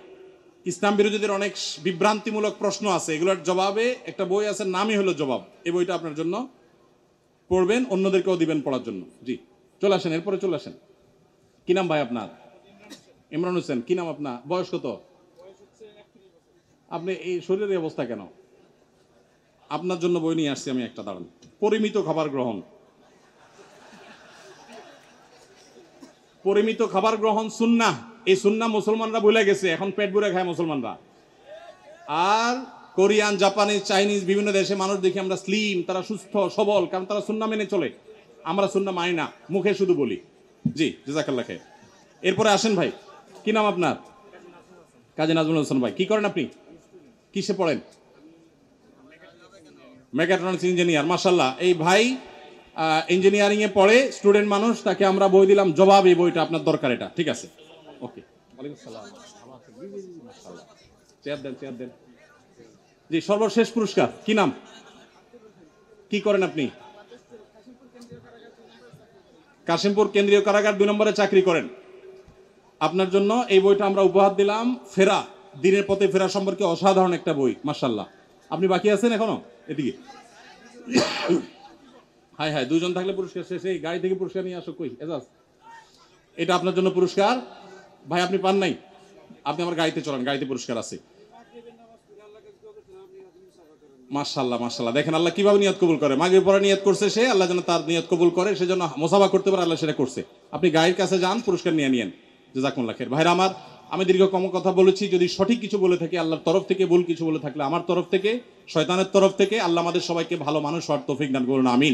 ইসলাম বিরোধীদের অনেক বিভ্রান্তিমূলক প্রশ্ন আছে, এগুলোর জবাবে একটা বই আছে, নামই হলো জবাব। এই বইটা আপনার জন্য পড়বেন, অন্যদেরকেও দিবেন পড়ার জন্য। জি, চলে আসেন, এরপরে চলে আসেন। কি নাম ভাই আপনার? ইমরান হোসেন। কি নাম আপনার? বয়স কত? আপনি এই শরীরের অবস্থা কেন? আপনার জন্য বই নিয়ে আসছি আমি একটা, দাঁড়ান। পরিমিত খাবার গ্রহণ, পরিমিত খাবার গ্রহণ সুন্নাহ। এই সুন্নাহ মুসলমানরা ভুলে গেছে, এখন পেট ভরে খায় মুসলমানরা। আর কোরিয়ান, জাপানিজ, চাইনিজ বিভিন্ন দেশে মানুষ দেখি আমরা স্লিম, তারা সুস্থ সবল, কারণ তারা সুন্নাহ মেনে চলে। আমরা সুন্নাহ মানি না, মুখে শুধু বলি। জি, জাযাকাল্লাহ খাইর। এরপরে আসেন ভাই, কি নাম আপনার? কাজী নাজমুল হোসেন ভাই। কি করেন আপনি? কিসে পড়েন? Mechatronics engineer. মাশাআল্লাহ। এই ভাই ইঞ্জিনিয়ারিং এ পড়ে, স্টুডেন্ট মানুষ, তাকে আমরা বই দিলাম জবাব। এই বইটা আপনার দরকার, এটা ঠিক আছে? ওকে, ওয়ালাইকুম সালাম। মাশাআল্লাহ। চেয়ার দেন, চেয়ার দেন। জি, সর্বশেষ পুরস্কার। কি নাম? কি করেন আপনি? কাশিমপুর কেন্দ্রীয় কারাগার 2 নম্বরে চাকরি করেন। আপনার জন্য এই বইটা আমরা উপহার দিলাম। ফেরা, দিনের পথে ফেরা সম্পর্কে অসাধারণ একটা বই। মাশাআল্লাহ। আপনি বাকি আছেন এখনো? এদিকে। হাই হাই, 2 জন থাকলে পুরস্কার শেষ। এই গাড়ি থেকে পুরস্কার নিয়ে আসো। কই এজাজ? এটা আপনার জন্য পুরস্কার। ভাই আপনি পান নাই? আপনি আমার গাড়িতে চলেন, গাড়িতে পুরস্কার আছে। মাশাআল্লাহ, মাশাআল্লাহ। দেখেন আল্লাহ কিভাবে নিয়ত কবুল করে। মাগরিব পরে নিয়ত করছে সে, আল্লাহ যেন তার নিয়ত কবুল করে, সেজন্য মুসাফা করতে পারে, আল্লাহ সেটা করছে। আপনি গায়ের কাছে যান, পুরস্কার নিয়ে নিয়েন। জাযাকুমুল্লাহ খাইর। ভাইরা আমার, আমি দীর্ঘ কম কথা বলেছি। যদি সঠিক কিছু বলে থাকি আল্লাহর তরফ থেকে, ভুল কিছু বলে থাকলে আমার তরফ থেকে, শয়তানের তরফ থেকে। আল্লাহ আমাদের সবাইকে ভালো মানুষ হওয়ার তৌফিক দান করুন, আমিন।